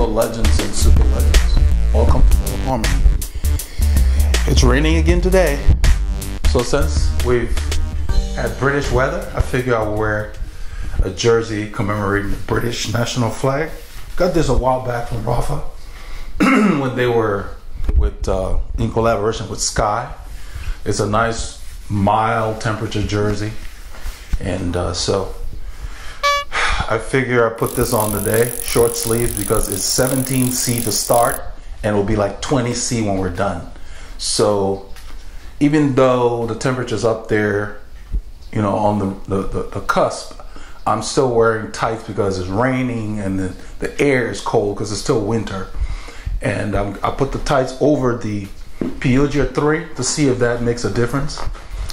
fellow legends and super legends. Welcome to Veloharmony. It's raining again today. So since we've had British weather, I figure I'll wear a jersey commemorating the British national flag. Got this a while back from Rafa when they were in collaboration with Sky. It's a nice mild temperature jersey, and so I figure I put this on today, short sleeves, because it's 17C to start and it'll be like 20C when we're done. So even though the temperature's up there, you know, on the cusp, I'm still wearing tights because it's raining and the air is cold because it's still winter. And I put the tights over the Peogia 3 to see if that makes a difference.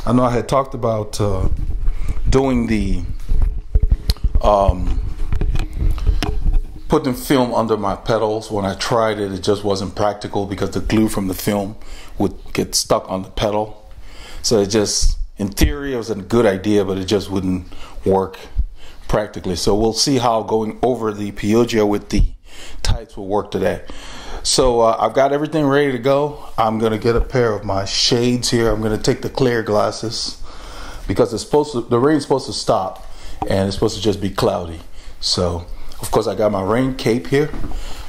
I know I had talked about doing the putting film under my pedals. When I tried it, it just wasn't practical because the glue from the film would get stuck on the pedal. So it just, in theory, it was a good idea, but it just wouldn't work practically. So we'll see how going over the Peogia with the tights will work today. So I've got everything ready to go. I'm gonna get a pair of my shades here. I'm gonna take the clear glasses because the rain's supposed to stop and it's supposed to just be cloudy. So of course I got my rain cape here.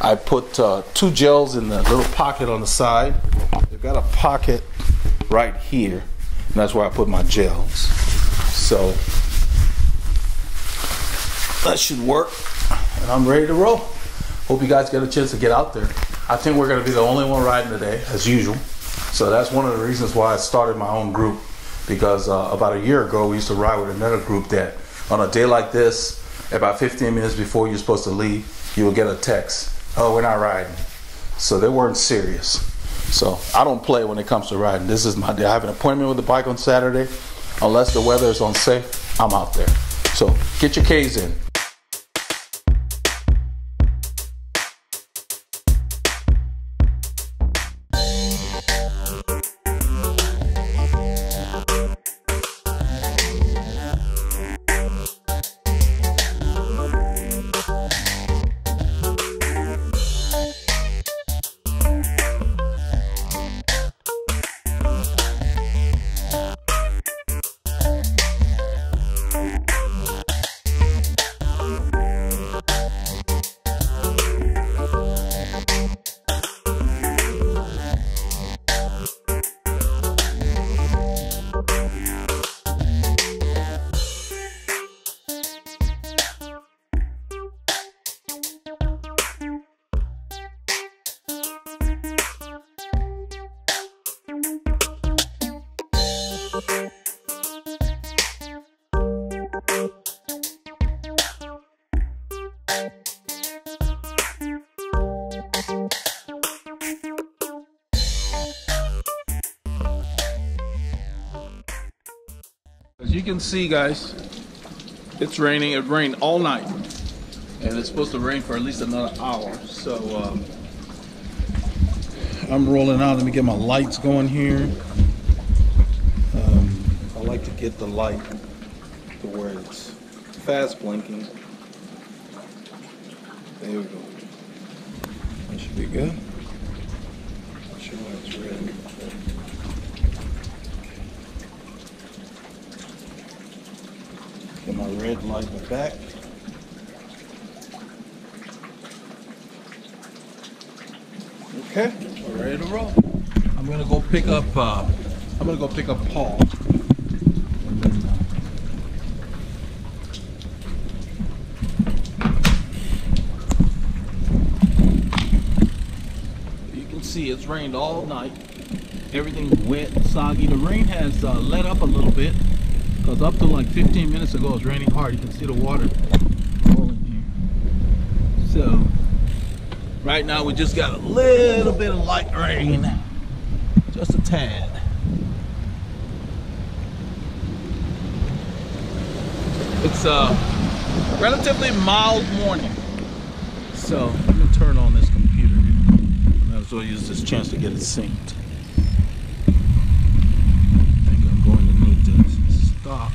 I put 2 gels in the little pocket on the side. They've got a pocket right here, and that's where I put my gels. So that should work, and I'm ready to roll. Hope you guys get a chance to get out there. I think we're gonna be the only one riding today, as usual. So that's one of the reasons why I started my own group, because about a year ago we used to ride with another group that on a day like this, about 15 minutes before you're supposed to leave, you will get a text, oh, we're not riding. So they weren't serious. So I don't play when it comes to riding. This is my day. I have an appointment with the bike on Saturday. Unless the weather is unsafe, I'm out there. So get your K's in. As you can see, guys, it's raining. It rained all night, and it's supposed to rain for at least another hour. So I'm rolling out. Let me get my lights going here. I like to get the light to where it's fast blinking. There we go. That should be good. Not sure why it's red. Get my red light in the back. Okay, we're ready to roll. I'm gonna go pick up Paul. And then, you can see it's rained all night. Everything's wet and soggy. The rain has let up a little bit, because up to like 15 minutes ago it was raining hard. You can see the water rolling here. So right now we just got a little bit of light rain, just a tad. It's a relatively mild morning. So let me turn on this computer here. Might as well use this chance to get it synced. I think I'm going to need to stop.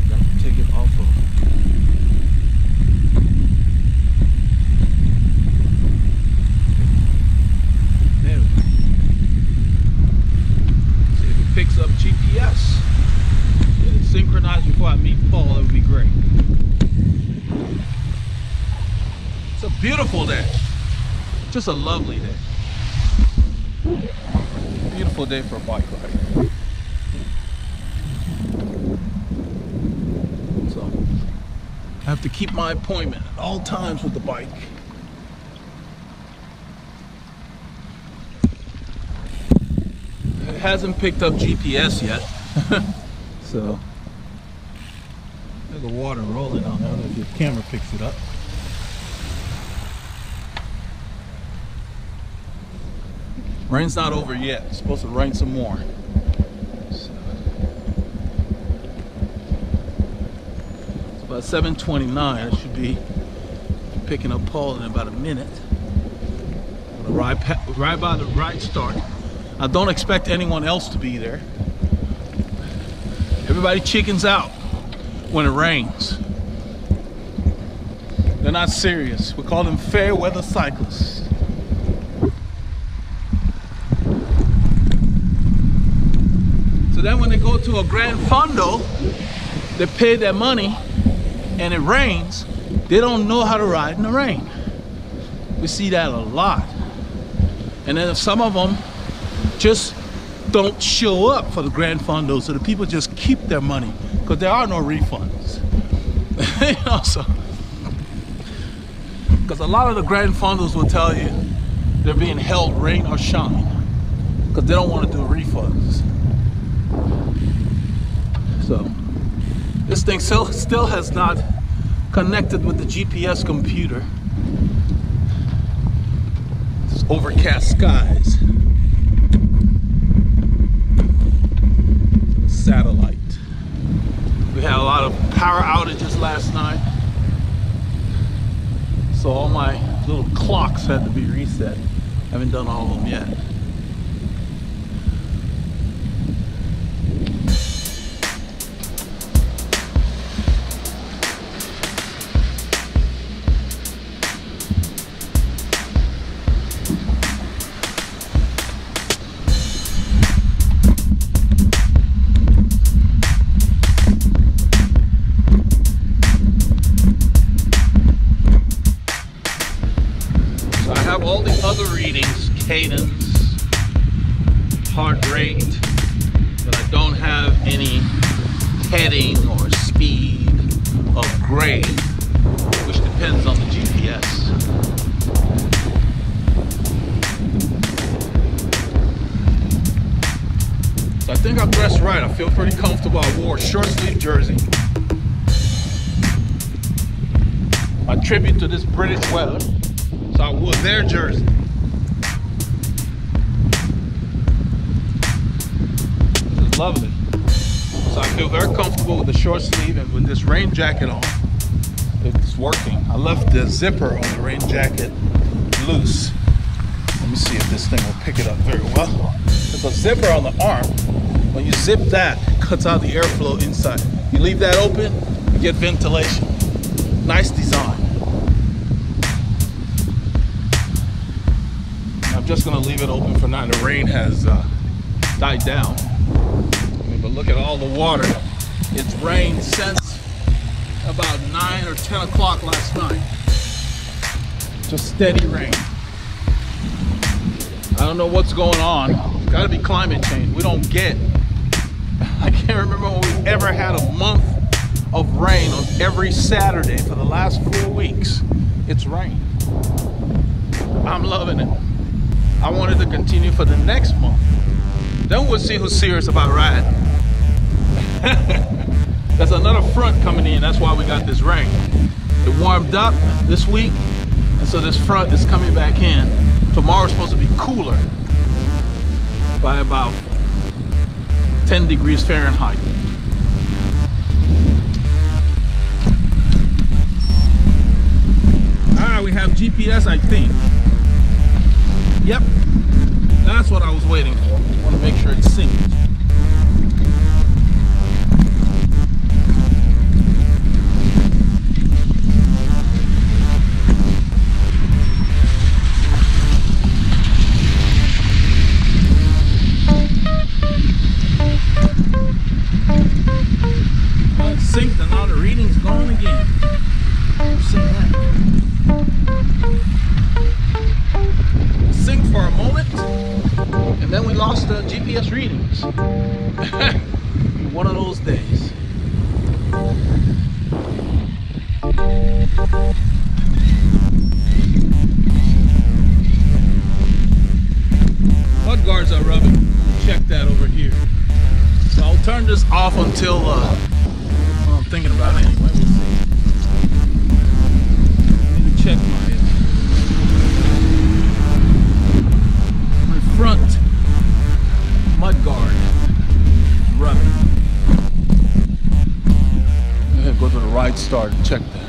Got to take it picks up GPS. Get it synchronized before I meet Paul, it would be great. It's a beautiful day. Just a lovely day. Beautiful day for a bike ride. So I have to keep my appointment at all times with the bike. It hasn't picked up GPS yet. So there's the water rolling on there. I don't know if your camera picks it up. Rain's not over yet. It's supposed to rain some more. So it's about 7:29. I should be picking up Paul in about a minute. I'm gonna ride by the ride start. I don't expect anyone else to be there. Everybody chickens out when it rains. They're not serious. We call them fair weather cyclists. So then when they go to a Grand Fondo, they pay their money and it rains, they don't know how to ride in the rain. We see that a lot. And then some of them just don't show up for the Grand Fondo, so the people just keep their money because there are no refunds. You know, so because a lot of the Grand Fondos will tell you they're being held rain or shine because they don't want to do refunds. So this thing still has not connected with the GPS computer. It's overcast skies. Satellite. We had a lot of power outages last night, so all my little clocks had to be reset. Haven't done all of them yet. All the other readings, cadence, heart rate, but I don't have any heading or speed or grade, which depends on the GPS. So I think I'm dressed right. I feel pretty comfortable. I wore a short sleeve jersey. My tribute to this British weather. So I wore their jersey. This is lovely. So I feel very comfortable with the short sleeve and with this rain jacket on. It's working. I left the zipper on the rain jacket loose. Let me see if this thing will pick it up very well. There's a zipper on the arm. When you zip that, it cuts out the airflow inside. You leave that open, you get ventilation. Nice design. I'm just gonna leave it open for now. The rain has died down. But look at all the water. It's rained since about 9 or 10 o'clock last night. Just steady rain. I don't know what's going on. It's gotta be climate change. We don't get. I can't remember when we ever had a month of rain on every Saturday for the last 4 weeks. It's rain. I'm loving it. I wanted to continue for the next month. Then we'll see who's serious about riding. There's another front coming in. That's why we got this rain. It warmed up this week, and so this front is coming back in. Tomorrow's supposed to be cooler by about 10 degrees Fahrenheit. All right, we have GPS, I think. Yep, that's what I was waiting for. I want to make sure it's synced. One of those days. Mud guards are rubbing. Check that over here. So I'll turn this off until well, I'm thinking about it anyway. We'll see. I need to check my front mud guard rubbing. Go to the right start and check that.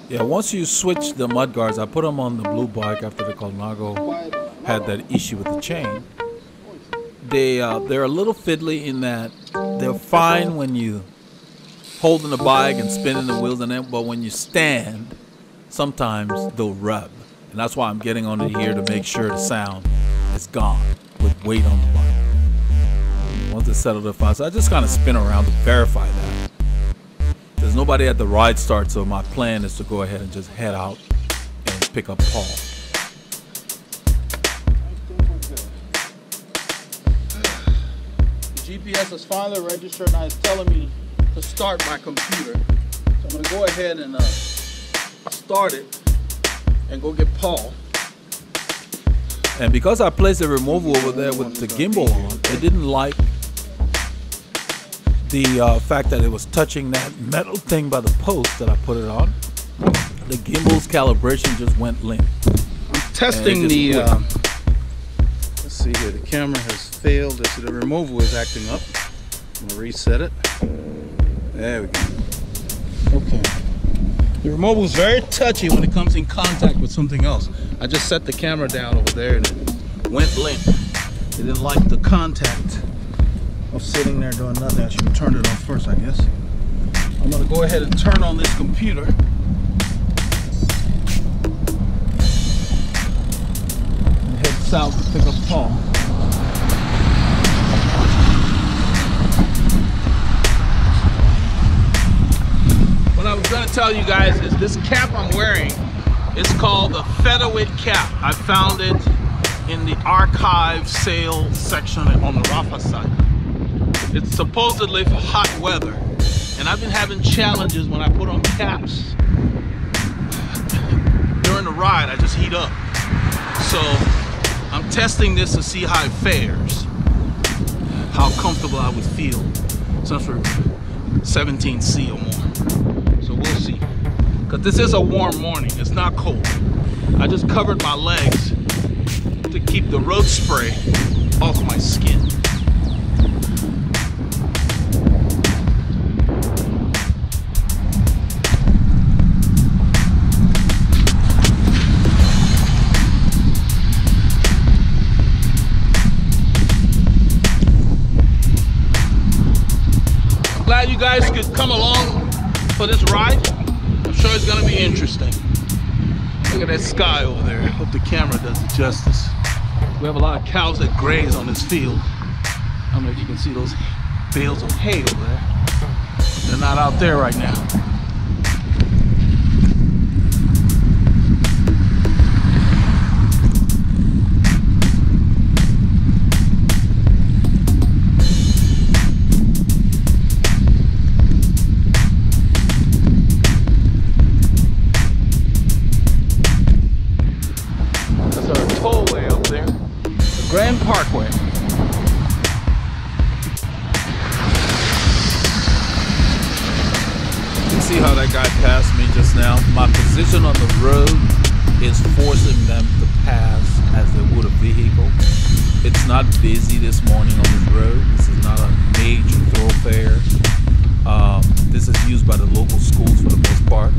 Yeah, once you switch the mud guards, I put them on the blue bike after the Colnago had that issue with the chain. They're a little fiddly in that they're fine when you holding the bike and spinning the wheels and then, but when you stand, sometimes they'll rub. And that's why I'm getting on it here to make sure the sound is gone with weight on the bike. Once it's settled to fine, so I just kind of spin around to verify that. There's nobody at the ride start, so my plan is to go ahead and just head out and pick up Paul. The GPS is finally registered and it's telling me to start my computer. So I'm going to go ahead and start it and go get Paul. And because I placed a removal over there with the gimbal on, it didn't like the fact that it was touching that metal thing by the post that I put it on. The gimbal's calibration just went limp. I'm testing the, let's see here, the camera has failed. The removal is acting up. I'm gonna reset it. There we go. Okay. The removal is very touchy when it comes in contact with something else. I just set the camera down over there and it went limp. It didn't like the contact of sitting there doing nothing. I should have turned it on first, I guess. I'm gonna go ahead and turn on this computer. And head south to pick up Paul. What I was gonna tell you guys is this cap I'm wearing is called the featherweight cap. I found it in the archive sale section on the Rafa site. It's supposedly for hot weather, and I've been having challenges when I put on caps. During the ride, I just heat up. So I'm testing this to see how it fares, how comfortable I would feel, since we're 17C or more. So we'll see. Because this is a warm morning, it's not cold. I just covered my legs to keep the road spray off my skin. Glad you guys could come along for this ride. I'm sure it's gonna be interesting. Look at that sky over there. I hope the camera does it justice. We have a lot of cows that graze on this field. I don't know if you can see those bales of hay over there. They're not out there right now. Grand Parkway. You can see how that guy passed me just now. My position on the road is forcing them to pass as they would a vehicle. It's not busy this morning on this road. This is not a major thoroughfare. This is used by the local schools for the most part,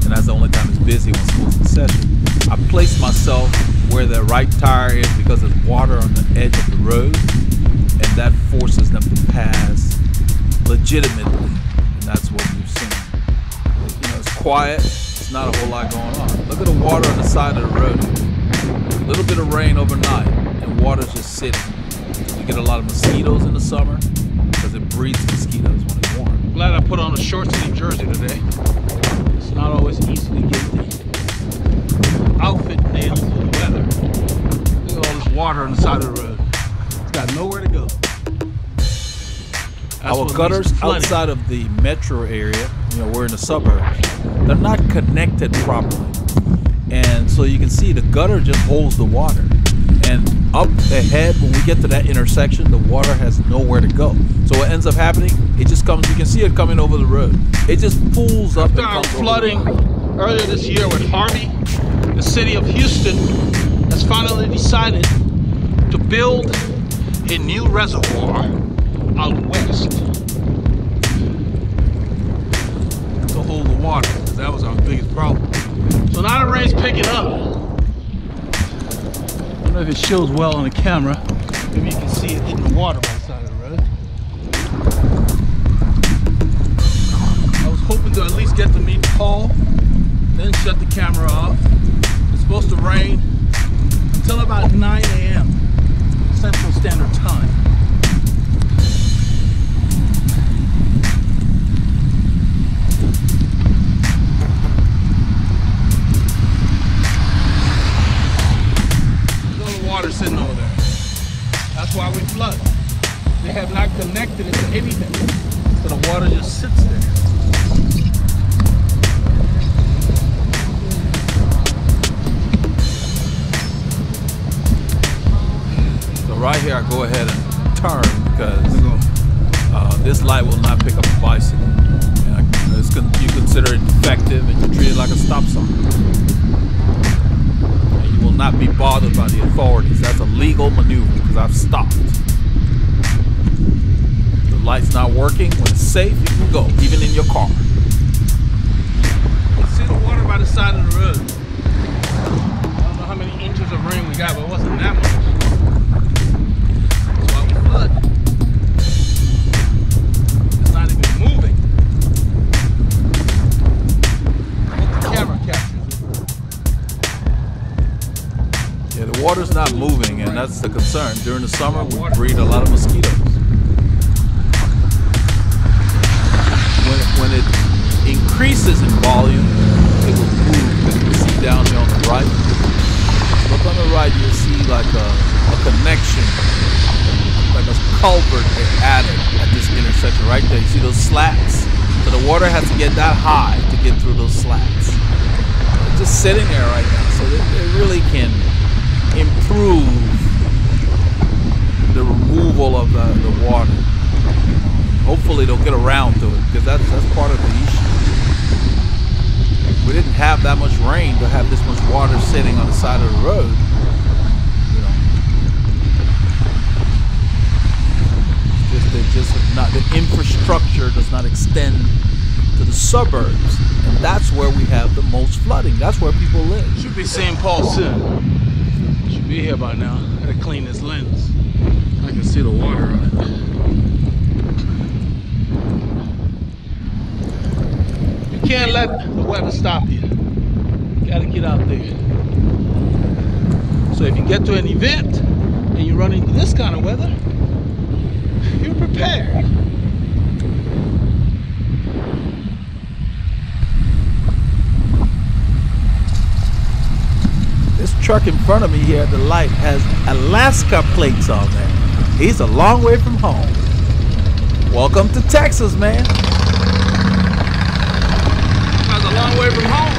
and that's the only time it's busy when school's in session. I placed myself where the right tire is because there's water on the edge of the road, and that forces them to pass legitimately, and that's what we've seen. You know, it's quiet. It's not a whole lot going on. Look at the water on the side of the road. A little bit of rain overnight, and water's just sitting. You get a lot of mosquitoes in the summer because it breeds mosquitoes when it's warm. Glad I put on a short sleeve jersey today. It's not always easy to get the outfit nailed for the weather. Look at all this water on the side of the road. It's got nowhere to go. Our gutters outside of the metro area, you know, we're in the suburbs, they're not connected properly. And so you can see the gutter just holds the water. And up ahead, when we get to that intersection, the water has nowhere to go. So what ends up happening, it just comes, you can see it coming over the road. It just pulls up. After our flooding earlier this year with Harvey, the city of Houston has finally decided to build a new reservoir out west to hold the water, because that was our biggest problem. So now the rain's picking up. I don't know if it shows well on the camera. Maybe you can see it hitting the water by the side of the road. I was hoping to at least get to meet Paul, then shut the camera off. It's supposed to rain until about 9 a.m. Central Standard Time. Sitting over there. That's why we flood. They have not connected it to anything, so the water just sits there. So right here, I go ahead and turn because this light will not pick up a bicycle. You consider it defective and you treat it like a stop sign. Will not be bothered by the authorities. That's a legal maneuver because I've stopped. The light's not working. When it's safe, you can go, even in your car. You see the water by the side of the road. I don't know how many inches of rain we got, but it wasn't that much. That's why we flood. It's not even moving. I hope the camera captures. Yeah, the water's not moving, and that's the concern. During the summer, we breed a lot of mosquitoes. When it increases in volume, it will move. As you can see down here on the right. Look on the right, you'll see like a connection, like a culvert they added at this intersection right there. You see those slats? So the water has to get that high to get through those slats. They're just sitting there right now, so they really can improve the removal of the water. Hopefully they'll get around to it, because that's part of the issue. We didn't have that much rain to have this much water sitting on the side of the road. The infrastructure does not extend to the suburbs, and that's where we have the most flooding. That's where people live. Should be St. Paul soon. Should be here by now. Gotta clean this lens. I can see the water on it. You can't let the weather stop you. You gotta get out there. So if you get to an event and you run into this kind of weather, you're prepared. This truck in front of me here at the light has Alaska plates on there. He's a long way from home. Welcome to Texas, man. That's a long way from home.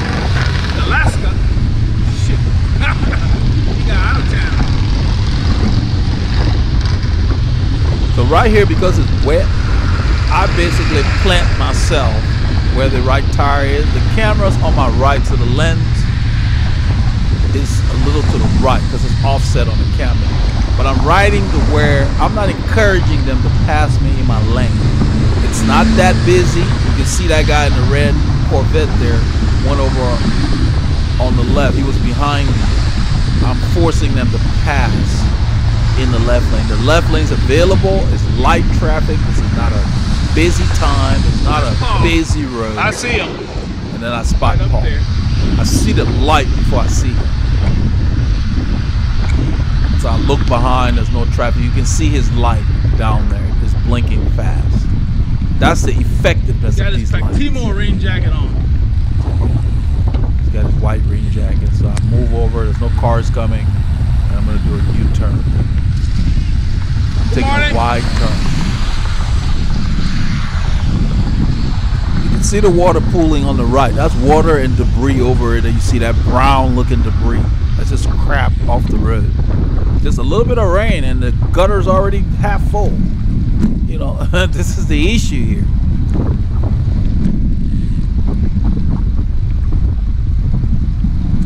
Alaska. Shit. He got out of town. So right here, because it's wet, I basically plant myself where the right tire is. The camera's on my right, so the lens is a little to the right because it's offset on the camera. but I'm riding to where I'm not encouraging them to pass me in my lane. It's not that busy. You can see that guy in the red Corvette there went over on the left. He was behind me. I'm forcing them to pass in the left lane. The left lane's available. It's light traffic. This is not a busy time. It's not a busy road. I see him. And then I spot Right up Paul. there. I see the light before I see him. So I look behind. There's no traffic. You can see his light down there. It's blinking fast. That's the effectiveness Got of his these lights. Timo rain jacket on. He's got his white rain jacket. So I move over. There's no cars coming. And I'm going to do a U-turn. I'm taking a wide turn. You can see the water pooling on the right. That's water and debris over it. And you see that brown looking debris. That's just crap off the road. Just a little bit of rain and the gutter's already half full. You know, this is the issue here.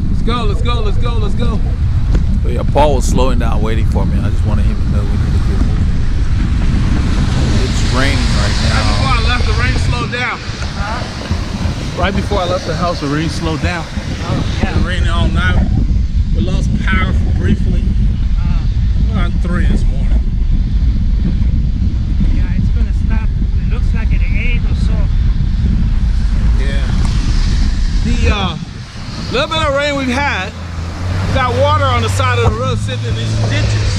Let's go, let's go, let's go, let's go. So yeah, Paul was slowing down waiting for me. I just wanted him to know we need to get moving. It's raining right now. Right before I left, the rain slowed down. Right before I left the house, the rain slowed down. Oh, yeah. It rained all night. We lost power briefly. Around 3 this morning. Yeah, it's gonna stop. It looks like at 8 or so. Yeah. The little bit of rain we've had, got water on the side of the road sitting in these ditches.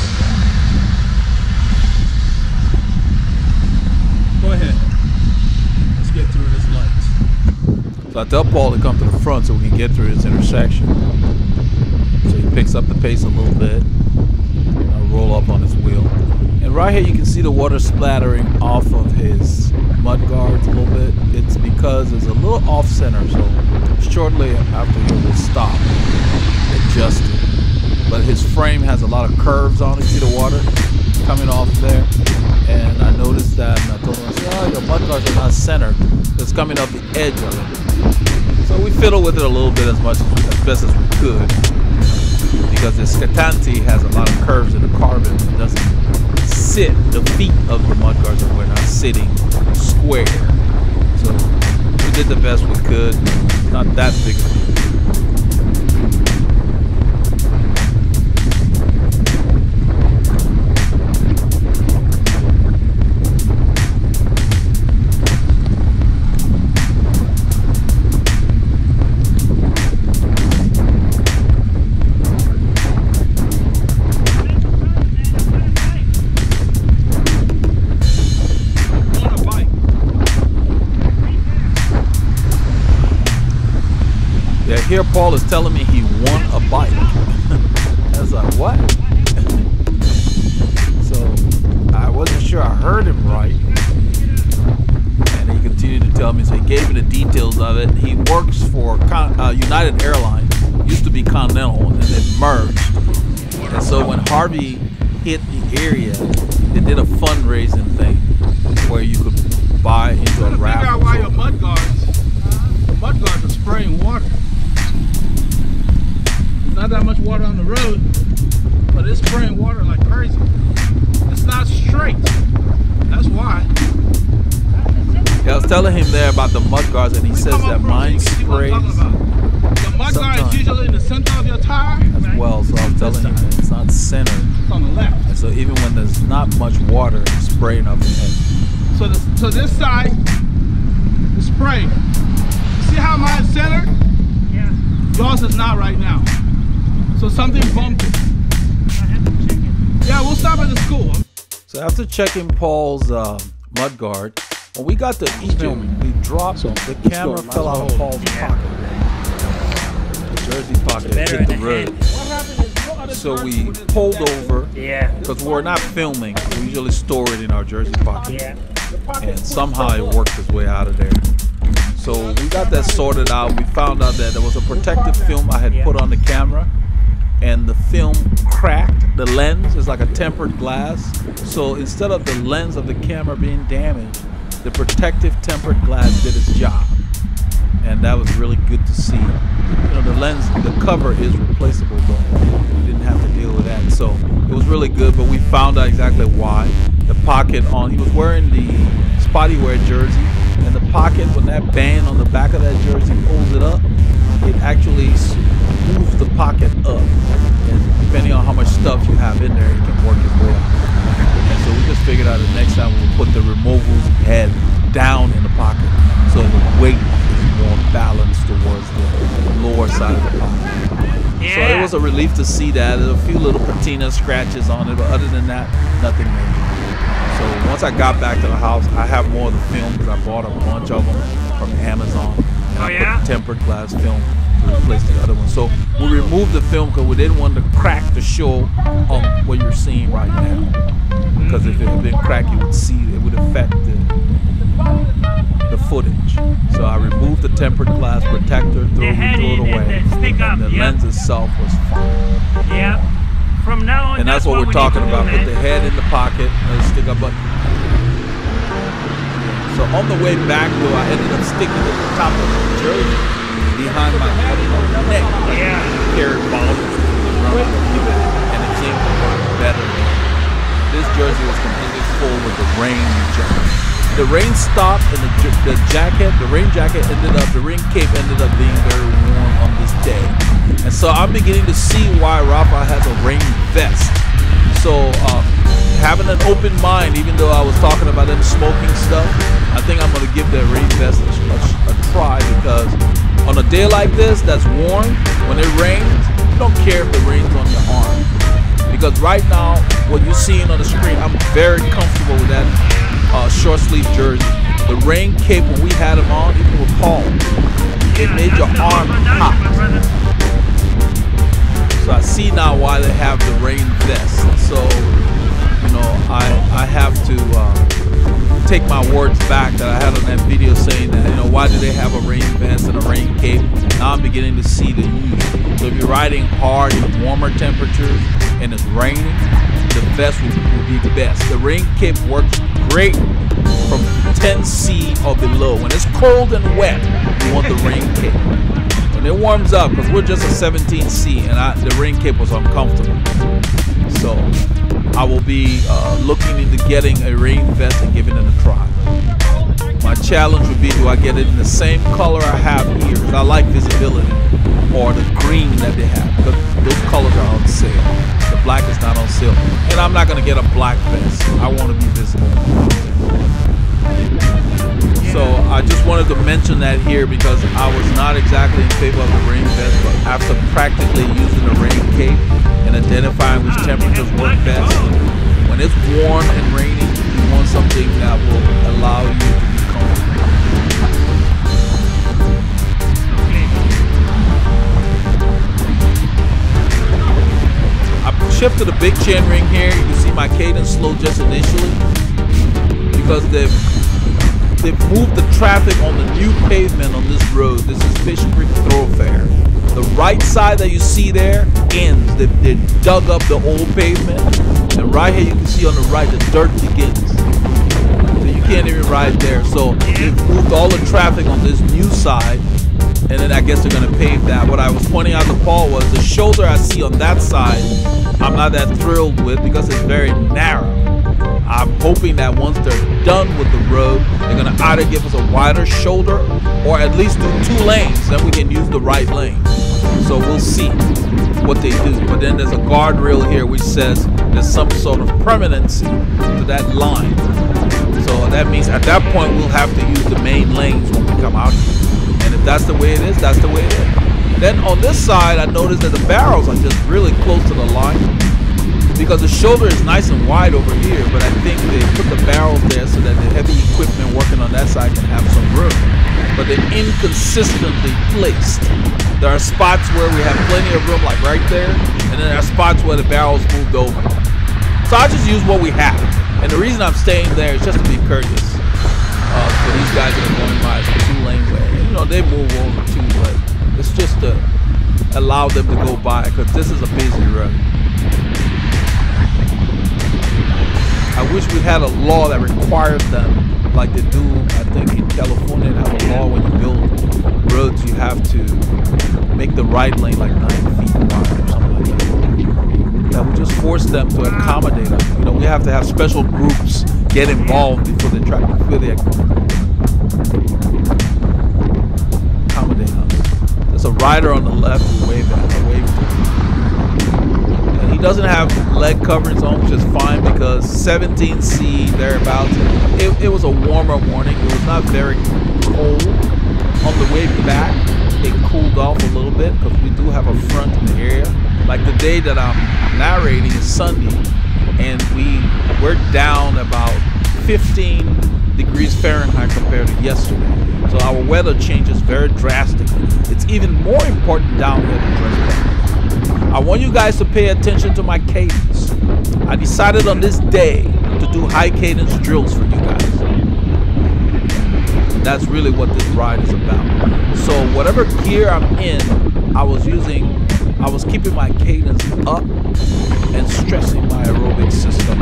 Go ahead. Let's get through this light. So I tell Paul to come to the front so we can get through this intersection. So he picks up the pace a little bit. Roll up on his wheel, and right here you can see the water splattering off of his mud guards a little bit. It's because it's a little off center, so shortly after he will stop, adjust it. But his frame has a lot of curves on it. You see the water coming off there, and I noticed that, and I told him, I said, oh, your mud guards are not centered. It's coming off the edge of it. So we fiddle with it a little bit as best as we could. Because the Scatanti has a lot of curves in the carbon. It doesn't sit, the feet of the mud guards are not sitting square. So we did the best we could. Not that big of a deal. Here Paul is telling me he won a bike. I was like, what? So I wasn't sure I heard him right. And he continued to tell me, so he gave me the details of it. He works for United Airlines, used to be Continental, and then merged. And so when Harvey hit the area, they did a fundraising thing where you could buy into a raffle. Figure out why your mud guards are spraying water. Not that much water on the road, but it's spraying water like crazy. It's not straight. That's why. Yeah, I was telling him there about the mud guards, and he says that mine sprays. The mud guard is usually in the center of your tire. As well, so I was telling him that it's not centered. It's on the left. And so even when there's not much water, it's spraying up the head. So this side is spraying. See how mine's centered? Yeah. Yours is not right now. So something bumped it. I have to check it. Yeah, we'll stop at the school. So after checking Paul's mud guard, when we got to Egypt, we dropped the camera fell out of Paul's pocket. The jersey pocket hit the road. So we pulled over because we're not filming. We usually store it in our jersey pocket. Yeah. And somehow it worked its way out of there. So we got that sorted out. We found out that there was a protective film I had put on the camera, and the film cracked. The lens is like a tempered glass. So instead of the lens of the camera being damaged, the protective tempered glass did its job. And that was really good to see. You know, the lens, the cover is replaceable, but we didn't have to deal with that. So it was really good, but we found out exactly why. The pocket on, he was wearing the spotty wear jersey, and the pocket, when that band on the back of that jersey pulls it up, it actually moves the pocket up. And depending on how much stuff you have in there, it can work its way out. And so we just figured out the next time we'll put the removals head down in the pocket so the weight is more balanced towards the lower side of the pocket. Yeah. So it was a relief to see that. There's a few little patina scratches on it, but other than that, nothing major. So once I got back to the house, I have more of the film because I bought a bunch of them from Amazon. And I put tempered glass film to replace the other one. So we removed the film because we didn't want to crack the show on what you're seeing right now. Because if it had been cracked, you would see it would affect the footage. So I removed the tempered glass protector, threw it away, and the lens itself was fine. Yeah. From now on, and that's what we're talking about. Put the head in the pocket and stick a button. So on the way back, though, I ended up sticking at the top of the jersey behind my neck. Yeah. Carried bottles and it seemed to work better. This jersey was completely full with the rain jacket. The rain stopped, and the rain jacket the rain cape ended up being very warm on this day. And so I'm beginning to see why Rafa has a rain vest. So having an open mind, even though I was talking about them smoking stuff, I think I'm going to give that rain vest a try, because on a day like this that's warm, when it rains, you don't care if the rain's on your arm. Because right now, what you're seeing on the screen, I'm very comfortable with that short sleeve jersey. The rain cape, when we had them on, even with Paul, it made your arm hot. So I see now why they have the rain vest. So, you know, I have to take my words back that I had on that video saying that, you know, why do they have a rain vest and a rain cape? Now I'm beginning to see the use. So if you're riding hard in warmer temperatures and it's raining, the vest will be the best. The rain cape works great from 10C or below. When it's cold and wet, you want the rain cape. When it warms up, because we're just a 17C, and the rain cape was uncomfortable. So I will be looking into getting a rain vest and giving it a try. My challenge would be, do I get it in the same color I have here? Because I like visibility, or the green that they have, because those colors are on sale. The black is not on sale. And I'm not going to get a black vest. I want to be visible. So I just wanted to mention that here, because I was not exactly in favor of the rain vest, but after practically using the rain cape and identifying which temperatures work best, when it's warm and raining, you want something that will allow you to be comfortable. I shifted the big chain ring here. You can see my cadence slow just initially, because they've moved the traffic on the new pavement on this road. This is Fish Creek Thoroughfare. The right side that you see there ends. They dug up the old pavement, and right here you can see on the right the dirt begins. So you can't even ride there. So they've moved all the traffic on this new side, and then I guess they're gonna pave that. What I was pointing out to Paul was the shoulder I see on that side, I'm not that thrilled with, because it's very narrow. I'm hoping that once they're done with the road, they're going to either give us a wider shoulder or at least do 2 lanes, then we can use the right lane. So we'll see what they do. But then there's a guardrail here which says there's some sort of permanency to that line. So that means at that point we'll have to use the main lanes when we come out here. And if that's the way it is, that's the way it is. Then on this side, I noticed that the barrels are just really close to the line, because the shoulder is nice and wide over here, but I think they put the barrels there so that the heavy equipment working on that side can have some room. But they're inconsistently placed. There are spots where we have plenty of room, like right there, and then there are spots where the barrels moved over. So I just use what we have. And the reason I'm staying there is just to be courteous for these guys that are going by the 2-lane way. And, you know, they move over too, but it's just to allow them to go by, because this is a busy road. I wish we had a law that required them, like they do, I think in California, they have a law when you build roads, you have to make the right lane like 9 feet wide or something like that. that we just force them to accommodate us. You know, we have to have special groups get involved before they accommodate us. There's a rider on the left who waved at me. And he doesn't have leg coverings on, which is fine because 17C thereabouts. It was a warmer morning. It was not very cold. On the way back, it cooled off a little bit because we do have a front in the area. Like the day that I'm narrating is Sunday, and we're down about 15 degrees Fahrenheit compared to yesterday. So our weather changes very drastically. It's even more important down here than dress down. I want you guys to pay attention to my cadence. I decided on this day to do high cadence drills for you guys. That's really what this ride is about. So whatever gear I'm in, I was keeping my cadence up and stressing my aerobic system.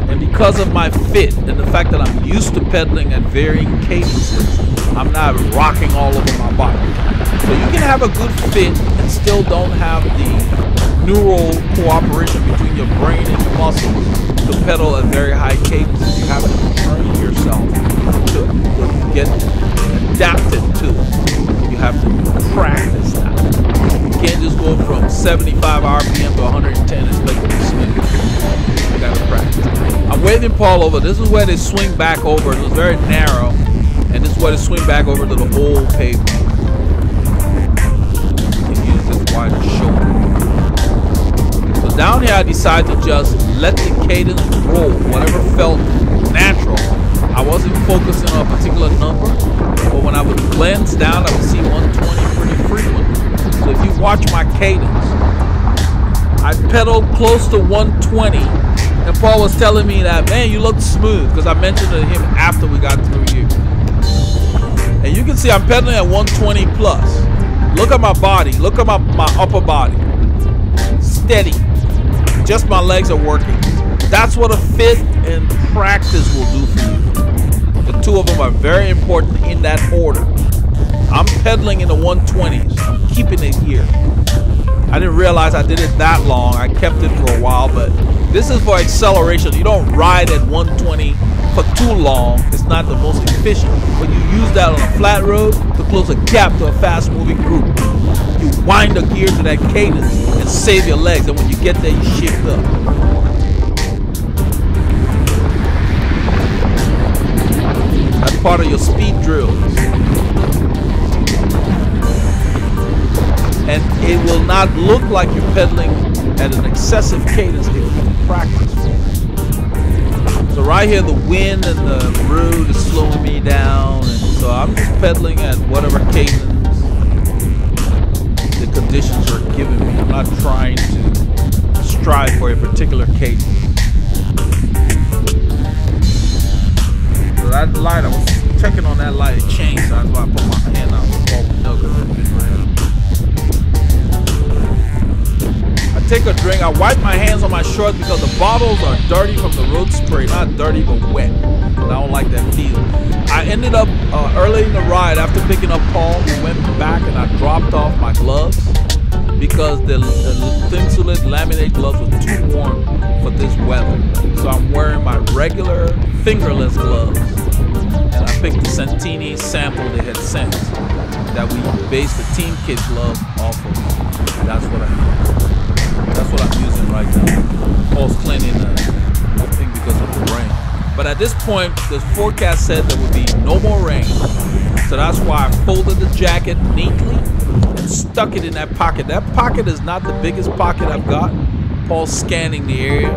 And because of my fit and the fact that I'm used to pedaling at varying cadences, I'm not rocking all over my body. So you can have a good fit and still don't have the neural cooperation between your brain and your muscles to pedal at very high cadences. You have to train yourself to get adapted to it. You have to practice that. You can't just go from 75 RPM to 110 and expect to swing. You gotta practice. I'm waving Paul over. This is where they swing back over. It was very narrow, and this is where they swing back over to the old pavement. You can use this wider shoulder. So down here, I decided to just let the cadence roll, whatever felt natural. I wasn't focusing on a particular number, but when I would glance down, I would see 120 pretty frequently. So if you watch my cadence, I pedaled close to 120, and Paul was telling me that, man, you look smooth, because I mentioned to him after we got through here. And you can see I'm pedaling at 120 plus. Look at my body, look at my upper body. Steady. Just my legs are working. That's what a fit and practice will do for you. The two of them are very important in that order. I'm pedaling in the 120s. I'm keeping it here. I didn't realize I did it that long. I kept it for a while, but this is for acceleration. You don't ride at 120 for too long. It's not the most efficient, but you use that on a flat road to close a gap to a fast-moving group. You wind the gear to that cadence and save your legs, and when you get there, you shift up. That's part of your speed drills. And it will not look like you're pedaling at an excessive cadence if you practice for it. So right here, the wind and the road is slowing me down, and so I'm just pedaling at whatever cadence the conditions are giving me. I'm not trying to strive for a particular cadence. So that light, I was checking on that light, it changed, so that's why I put my hand out before we know because it's been raining. I take a drink, I wipe my hands on my shorts because the bottles are dirty from the road spray, not dirty but wet. I don't like that feel. I ended up early in the ride after picking up Paul. We went back and I dropped off my gloves because the thin-suited laminate gloves were too warm for this weather. So I'm wearing my regular fingerless gloves, and I picked the Santini sample they had sent that we based the Team Kit glove off of. That's what I'm using right now. Paul's cleaning I think because of the rain. But at this point, the forecast said there would be no more rain. So that's why I folded the jacket neatly and stuck it in that pocket. That pocket is not the biggest pocket I've got. Paul's scanning the area.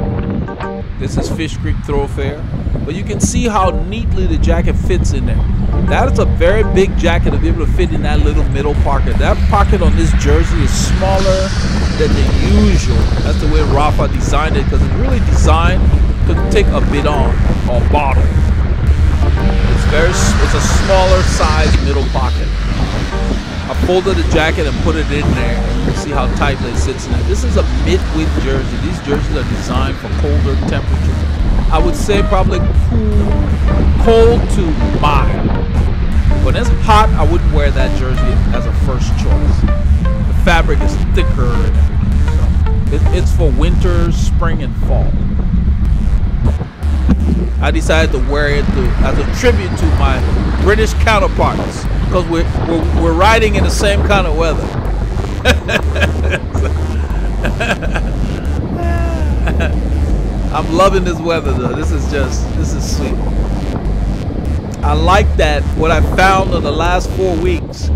This is Fish Creek Thoroughfare. But you can see how neatly the jacket fits in there. That is a very big jacket to be able to fit in that little middle pocket. That pocket on this jersey is smaller than the usual. That's the way Rafa designed it, because it's really designed to take a bidon or bottle. It's a smaller size middle pocket. I folded the jacket and put it in there, and you can see how tightly it sits in there. This is a mid-width jersey. These jerseys are designed for colder temperatures. I would say probably cold to mild. When it's hot, I wouldn't wear that jersey as a first choice. The fabric is thicker and everything. So it's for winter, spring, and fall. I decided to wear it as a tribute to my British counterparts because we're riding in the same kind of weather. I'm loving this weather though. This is sweet. I like that what I found in the last 4 weeks,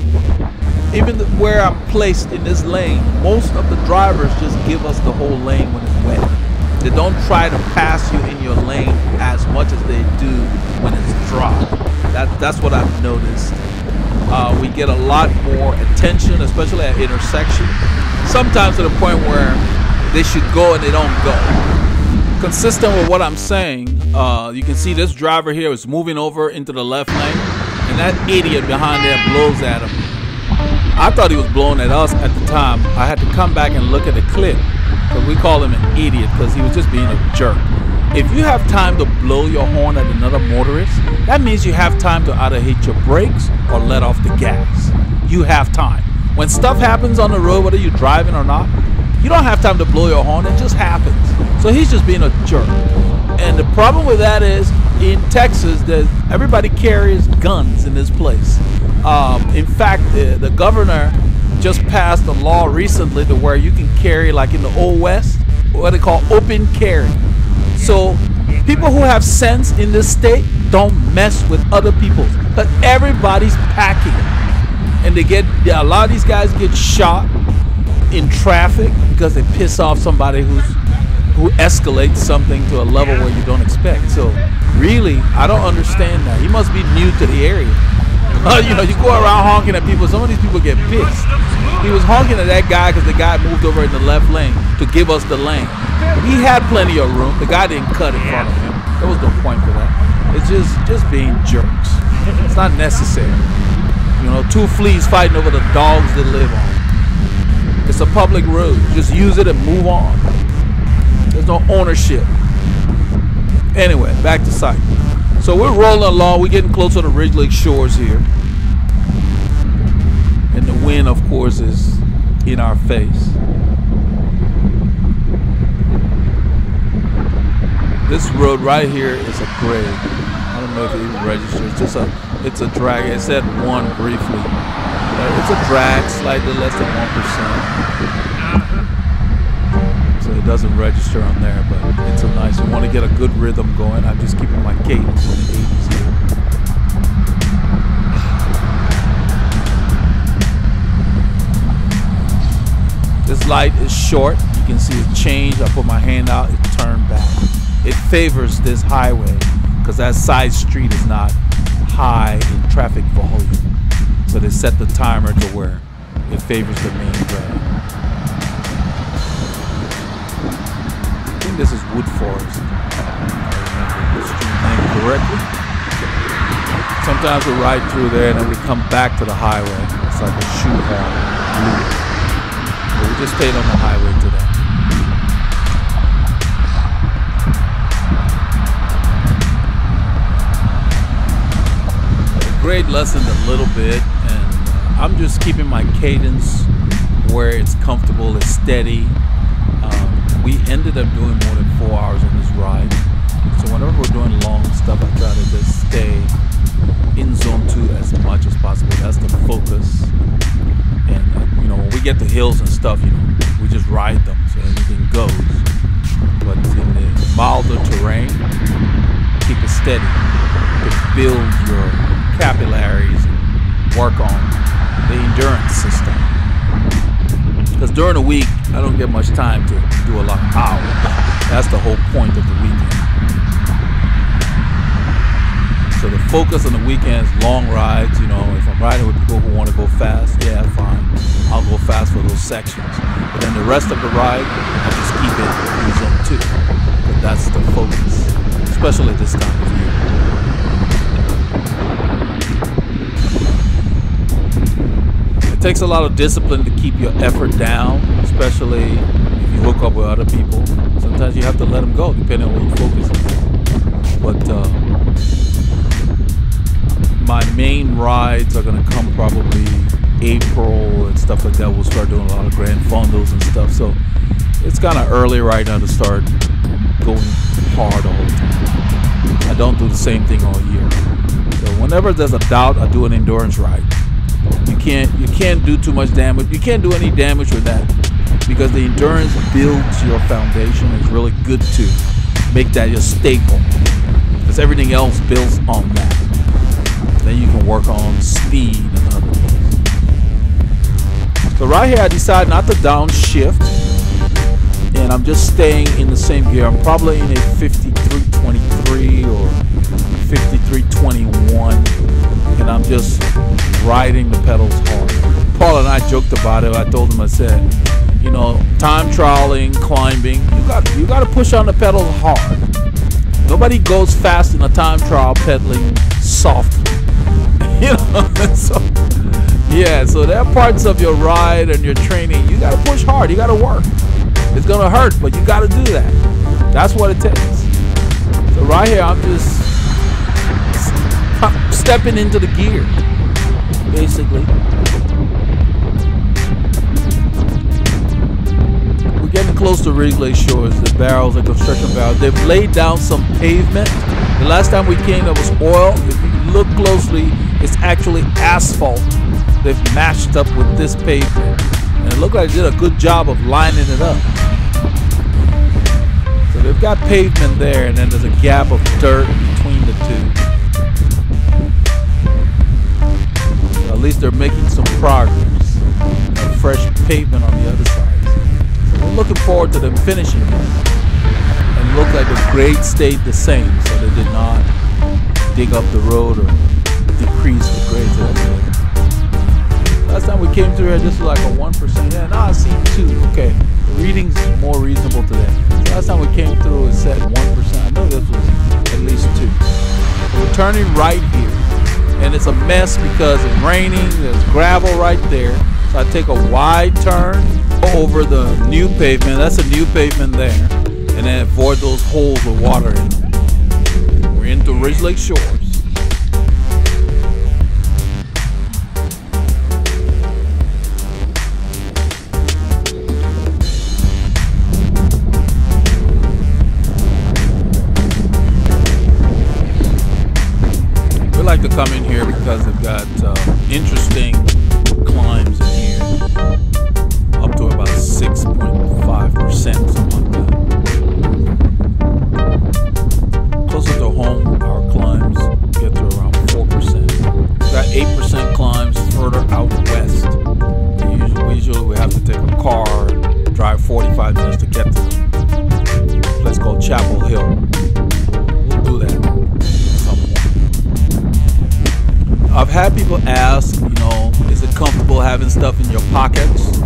even where I'm placed in this lane, most of the drivers just give us the whole lane when it's wet. They don't try to pass you in your lane as much as they do when it's dry. That's what I've noticed. We get a lot more attention, especially at intersections. Sometimes to the point where they should go and they don't go. Consistent with what I'm saying, you can see this driver here is moving over into the left lane, and that idiot behind there blows at him. I thought he was blowing at us at the time. I had to come back and look at the clip, because we call him an idiot because he was just being a jerk. If you have time to blow your horn at another motorist, that means you have time to either hit your brakes or let off the gas. You have time. When stuff happens on the road, whether you're driving or not, you don't have time to blow your horn. It just happens. So he's just being a jerk. And the problem with that is, in Texas, everybody carries guns in this place. In fact, the governor just passed a law recently to where you can carry, like in the Old West, what they call open carry. So people who have sense in this state don't mess with other people, but everybody's packing. And a lot of these guys get shot in traffic because they piss off somebody who escalates something to a level where you don't expect. So really, I don't understand that. He must be new to the area. You know, you go around honking at people. Some of these people get pissed. He was honking at that guy because the guy moved over in the left lane to give us the lane. He had plenty of room. The guy didn't cut in front of him. There was no point for that. It's just being jerks. It's not necessary. You know, two fleas fighting over the dogs they live on. It's a public road. Just use it and move on. There's no ownership. Anyway, back to site. So we're rolling along. We're getting closer to Ridge Lake Shores here. And the wind, of course, is in our face. This road right here is a grade. I don't know if it even registers. It's a drag. It said 1 briefly. It's a drag, slightly less than 1%. So it doesn't register on there, but it's a nice. You want to get a good rhythm going. I'm just keeping my cadence in the 80s here. This light is short. You can see it change. I put my hand out, it turned back. It favors this highway because that side street is not high in traffic volume. So they set the timer to where it favors the main drag. I think this is Wood Forest. I remember the street name correctly. Sometimes we ride through there and then we come back to the highway. It's like a shoehorn blue. But we just stayed on the highway today. Grade lessened a little bit, and I'm just keeping my cadence where it's comfortable, it's steady. We ended up doing more than 4 hours on this ride, so whenever we're doing long stuff, I try to just stay in zone 2 as much as possible. That's the focus. And you know, when we get to hills and stuff, you know, we just ride them so everything goes. But in the milder terrain, keep it steady to build your capillaries and work on the endurance system. Because during the week, I don't get much time to do a lot of hours. That's the whole point of the weekend. So the focus on the weekends, long rides, you know, if I'm riding with people who want to go fast, yeah, fine. I'll go fast for those sections. But then the rest of the ride, I just keep it in zone 2. But that's the focus, especially this time of year. It takes a lot of discipline to keep your effort down, especially if you hook up with other people. Sometimes you have to let them go, depending on where your focus is. But my main rides are going to come probably April and stuff like that, we'll start doing a lot of grand fondos and stuff. So it's kind of early right now to start going hard all the time. I don't do the same thing all year. So whenever there's a doubt, I do an endurance ride. You can't do too much damage. You can't do any damage with that because the endurance builds your foundation. It's really good to make that your staple because everything else builds on that. Then you can work on speed and other things. So right here I decided not to downshift, and I'm just staying in the same gear. I'm probably in a 53.23 or 53.21, and I'm just riding the pedals hard. Paul and I joked about it. I told him, I said, you know, time trialing, climbing, you got to push on the pedals hard. Nobody goes fast in a time trial pedaling soft. You know, so yeah, so there are parts of your ride and your training you got to push hard. You got to work. It's gonna hurt, but you got to do that. That's what it takes. So right here, I'm just stepping into the gear, basically. We're getting close to Wrigley Shores. The barrels, the construction barrels, they've laid down some pavement. The last time we came, there was oil. If you look closely, it's actually asphalt. They've matched up with this pavement, and it looked like they did a good job of lining it up. So they've got pavement there, and then there's a gap of dirt between the two. So at least they're making some progress. A fresh pavement on the other side. So we're looking forward to them finishing it. And it looked like the grade stayed the same, so they did not dig up the road or decrease the grade. So that's good. Last time we came through here, this was like a 1%. Yeah, now I see 2. Okay, the reading's more reasonable today. Last time we came through, it said 1%. I know this was at least 2. So we're turning right here, and it's a mess because it's raining. There's gravel right there. So I take a wide turn over the new pavement. That's a new pavement there, and then avoid those holes with water in them. We're into Ridge Lake Shores. To come in here because they've got interesting climbs in here, up to about 6.5%, something like that. Closer to home, our climbs get to around 4%. We've got 8% climbs further out west. Usually we have to take a car and drive 45 minutes to get to a place called Chapel Hill. We'll do that. I've had people ask, you know, is it comfortable having stuff in your pockets?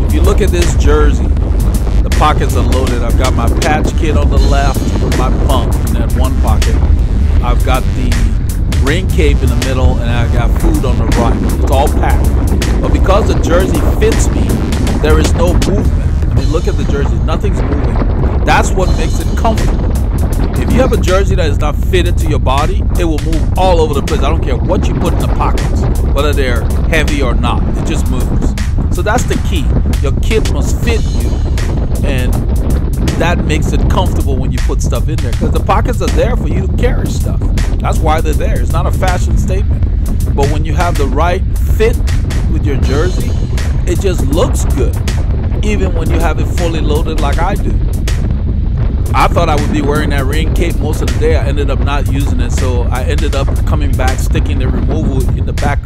If you look at this jersey, the pockets are loaded. I've got my patch kit on the left with my pump in that one pocket. I've got the rain cape in the middle, and I've got food on the right. It's all packed. But because the jersey fits me, there is no movement. I mean, look at the jersey. Nothing's moving. That's what makes it comfortable. If you have a jersey that is not fitted to your body, it will move all over the place. I don't care what you put in the pockets, whether they're heavy or not. It just moves. So that's the key. Your kit must fit you, and that makes it comfortable when you put stuff in there, because the pockets are there for you to carry stuff. That's why they're there. It's not a fashion statement. But when you have the right fit with your jersey, it just looks good, even when you have it fully loaded like I do. I thought I would be wearing that rain cape most of the day. I ended up not using it, so I ended up coming back, sticking the removal in the back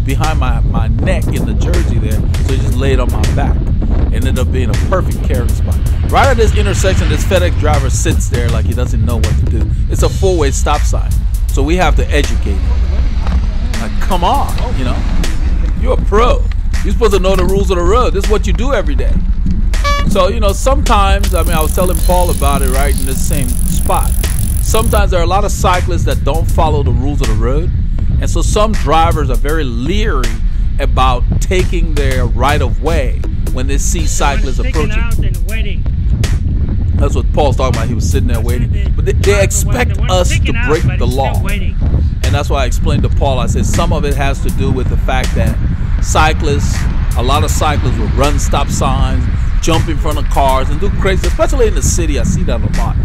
behind my neck in the jersey there, so it just laid on my back. Ended up being a perfect carry spot. Right at this intersection, this FedEx driver sits there like he doesn't know what to do. It's a four-way stop sign, so we have to educate him. Like, come on, you know, you're a pro. You're supposed to know the rules of the road. This is what you do every day. So, you know, sometimes, I mean, I was telling Paul about it right in this same spot. Sometimes there are a lot of cyclists that don't follow the rules of the road. And so some drivers are very leery about taking their right of way when they see cyclists approaching. Out and waiting. That's what Paul's talking about. He was sitting there waiting. But they expect us to break the law. And that's why I explained to Paul, I said some of it has to do with the fact that cyclists, a lot of cyclists will run stop signs, jump in front of cars, and do crazy, especially in the city. I see that a lot.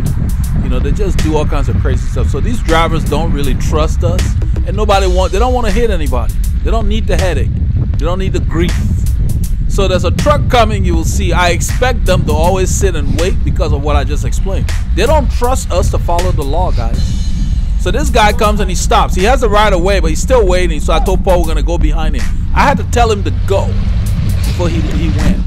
You know, they just do all kinds of crazy stuff. So these drivers don't really trust us, and they don't want to hit anybody. They don't need the headache. They don't need the grief. So there's a truck coming, you will see. I expect them to always sit and wait because of what I just explained. They don't trust us to follow the law, guys. So this guy comes and he stops. He has the right of way, but he's still waiting. So I told Paul we're going to go behind him. I had to tell him to go before he went.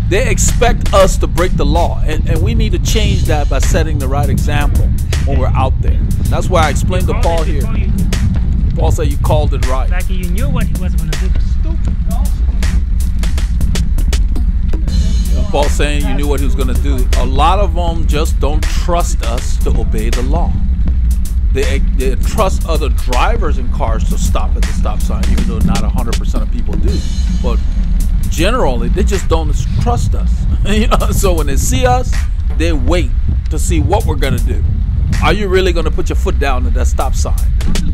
They expect us to break the law, and we need to change that by setting the right example when we're out there. That's why I explained to Paul here. Paul said you called it right. Like you knew what he was going to do. Stupid. Paul saying you knew what he was going to do. A lot of them just don't trust us to obey the law. They trust other drivers in cars to stop at the stop sign, even though not 100% of people do. But generally, they just don't trust us. You know? So when they see us, they wait to see what we're going to do. Are you really going to put your foot down at that stop sign?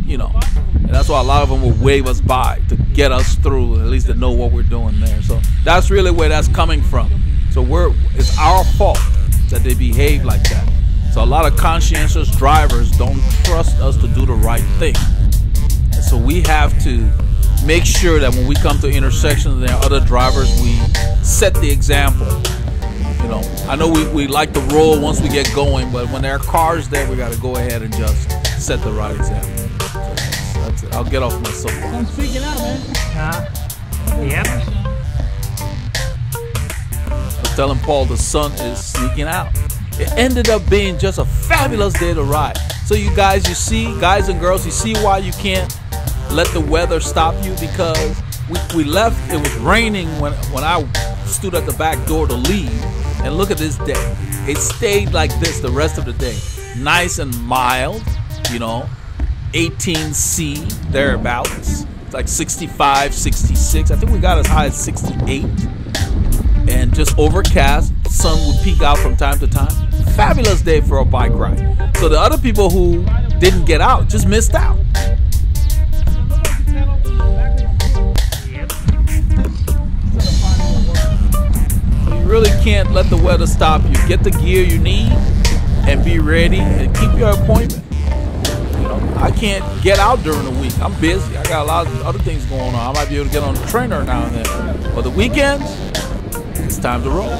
You know, and that's why a lot of them will wave us by to get us through. At least they know what we're doing there. So that's really where that's coming from. So it's our fault that they behave like that. So a lot of conscientious drivers don't trust us to do the right thing. And so we have to make sure that when we come to intersections and there are other drivers, we set the example. You know, I know we like to roll once we get going, but when there are cars there, we got to go ahead and just set the right example. So that's it. I'll get off my soapbox. I'm speaking out, man. Yep. I'm telling Paul the sun is sneaking out. It ended up being just a fabulous day to ride. So you guys, you see, guys and girls, you see why you can't let the weather stop you, because we left, it was raining when I stood at the back door to leave, and look at this day. It stayed like this the rest of the day. Nice and mild, you know, 18C, thereabouts. It's like 65, 66. I think we got as high as 68. And just overcast, sun would peek out from time to time. Fabulous day for a bike ride. So the other people who didn't get out just missed out. You really can't let the weather stop you. Get the gear you need and be ready and keep your appointment. You know, I can't get out during the week. I'm busy. I got a lot of other things going on. I might be able to get on the trainer now and then. But the weekends, it's time to roll.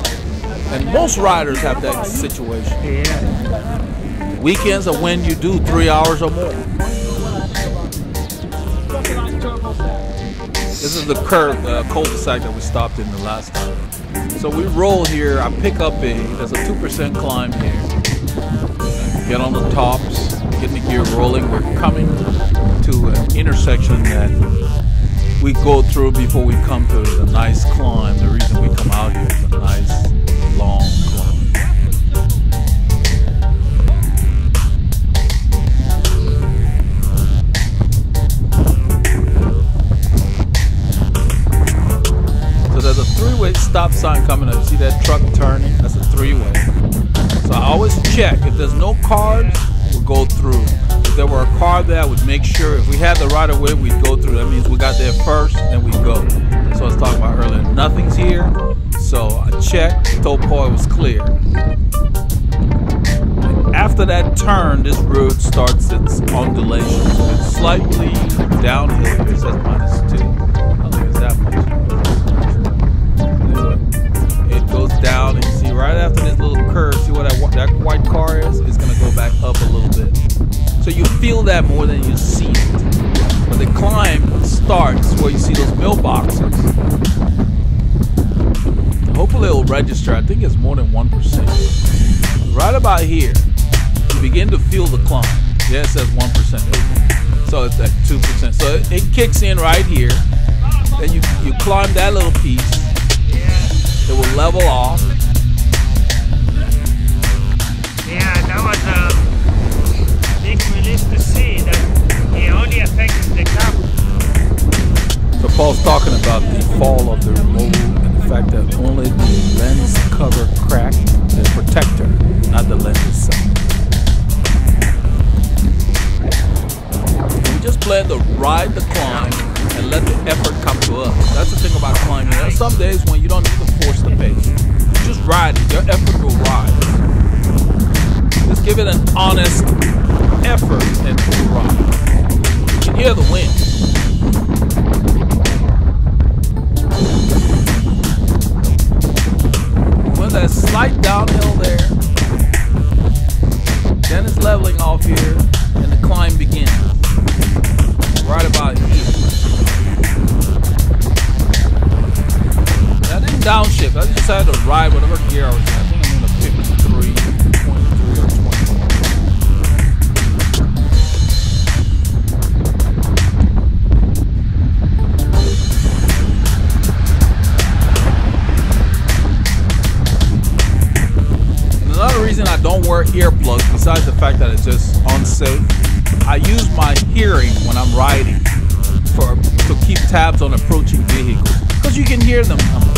And most riders have that situation. Yeah. Weekends are when you do 3 hours or more. This is the curve, the cul-de-sac that we stopped in the last time. So we roll here. I pick up there's a 2% climb here. Get on the tops, get the gear rolling. We're coming to an intersection that we go through before we come to the nice climb. The reason we come out here is a nice long climb. So there's a three-way stop sign coming up. See that truck turning? That's a three-way. So I always check. If there's no cars, we'll go through. If there were a car there, I would make sure if we had the right of way, we'd go through. That means we got there first, then we go. So I was talking about earlier. Nothing's here. So I checked, told Paul it was clear. After that turn, this road starts its undulation. It's slightly downhill. It says -2. I don't think it's that much. Anyway, it goes down, and you see right after this little curve, see what that white car is? It's going to go back up a little bit. So you feel that more than you see it. But the climb starts where you see those mailboxes. Hopefully it'll register. I think it's more than 1%. Right about here, you begin to feel the climb. Yeah, it says 1%. So it's at 2%. So it kicks in right here. Then you climb that little piece. It will level off. Yeah, that was a big relief to see that it only affected the cap. So Paul's talking about the fall of the removal and the fact that only the lens cover cracked, the protector, not the lens itself. We just plan to ride the climb and let the effort come to us. That's the thing about climbing. There are some days when you don't need to force the pace. You just ride it. Your effort will rise. Just give it an honest effort and it will rise. You can hear the wind. When that slight downhill there, then it's leveling off here and the climb begins. Right about here. I didn't downshift. I just decided to ride whatever gear I was in. I think I'm in a 53, 23 or 24. And another reason I don't wear earplugs, besides the fact that it's just unsafe, I use my hearing when I'm riding to keep tabs on approaching vehicles, because you can hear them coming.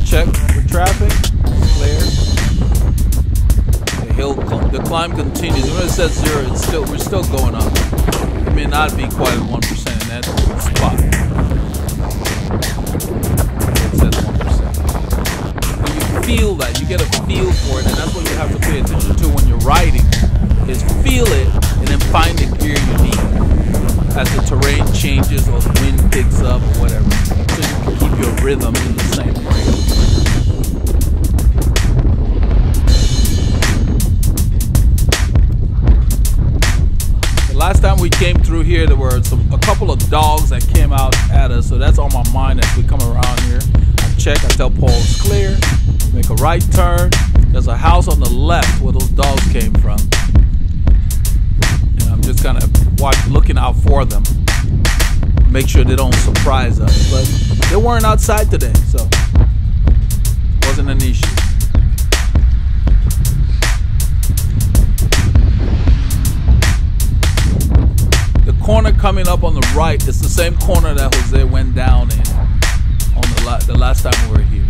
Check for traffic, clear. The climb continues. When it says 0, we're still going up. It may not be quite at 1% in that spot. It says 1%. When you feel that, you get a feel for it, and that's what you have to pay attention to when you're riding, is feel it and then find the gear you need as the terrain changes or the wind picks up or whatever, so you can keep your rhythm in the same range. The last time we came through here, there were a couple of dogs that came out at us, so that's on my mind as we come around here. I check, I tell Paul it's clear, make a right turn. There's a house on the left where those dogs came from. And I'm just kind of looking out for them. Make sure they don't surprise us. But they weren't outside today, so it wasn't an issue. The corner coming up on the right is the same corner that Jose went down in on the last time we were here.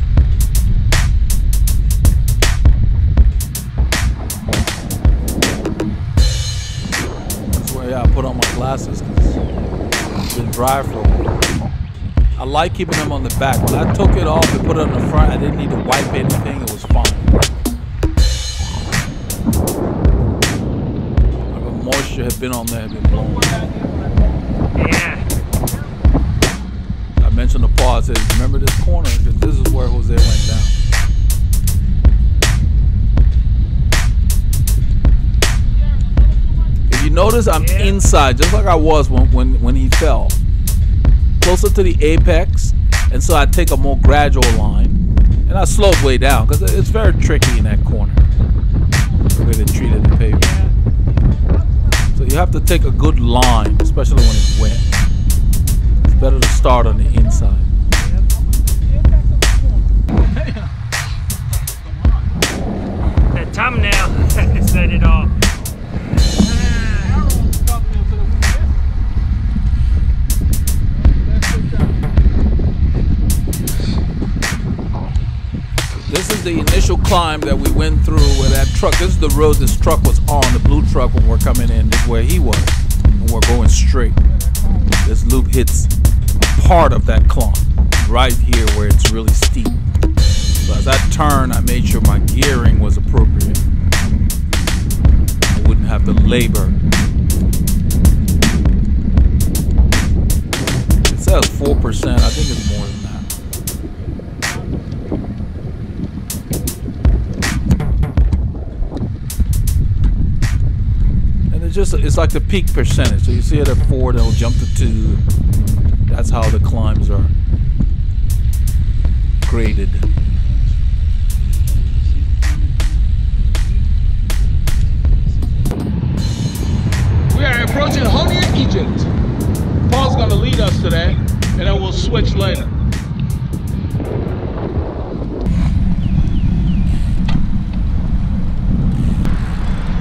Yeah, I put on my glasses because it's been dry for a while. I like keeping them on the back. When I took it off and put it on the front, I didn't need to wipe anything. It was fine. The moisture had been on there, had been blowing. Yeah. I mentioned to Paul, I said, remember this corner? Because this is where Jose went down. Notice I'm inside, just like I was when he fell, closer to the apex, and so I take a more gradual line, and I slowed way down because it's very tricky in that corner, the way they treated the pavement. So you have to take a good line, especially when it's wet. It's better to start on the inside. The thumbnail said it all. This is the initial climb that we went through with that truck. This is the road this truck was on, the blue truck, when we're coming in. This is where he was, and we're going straight. This loop hits part of that climb, right here where it's really steep. So as I turned, I made sure my gearing was appropriate. I wouldn't have to labor. It says 4%, I think it's more than that. It's like the peak percentage. So you see it at 4, then it'll jump to 2. That's how the climbs are graded. We are approaching Honey, Egypt. Paul's going to lead us today, and then we'll switch later.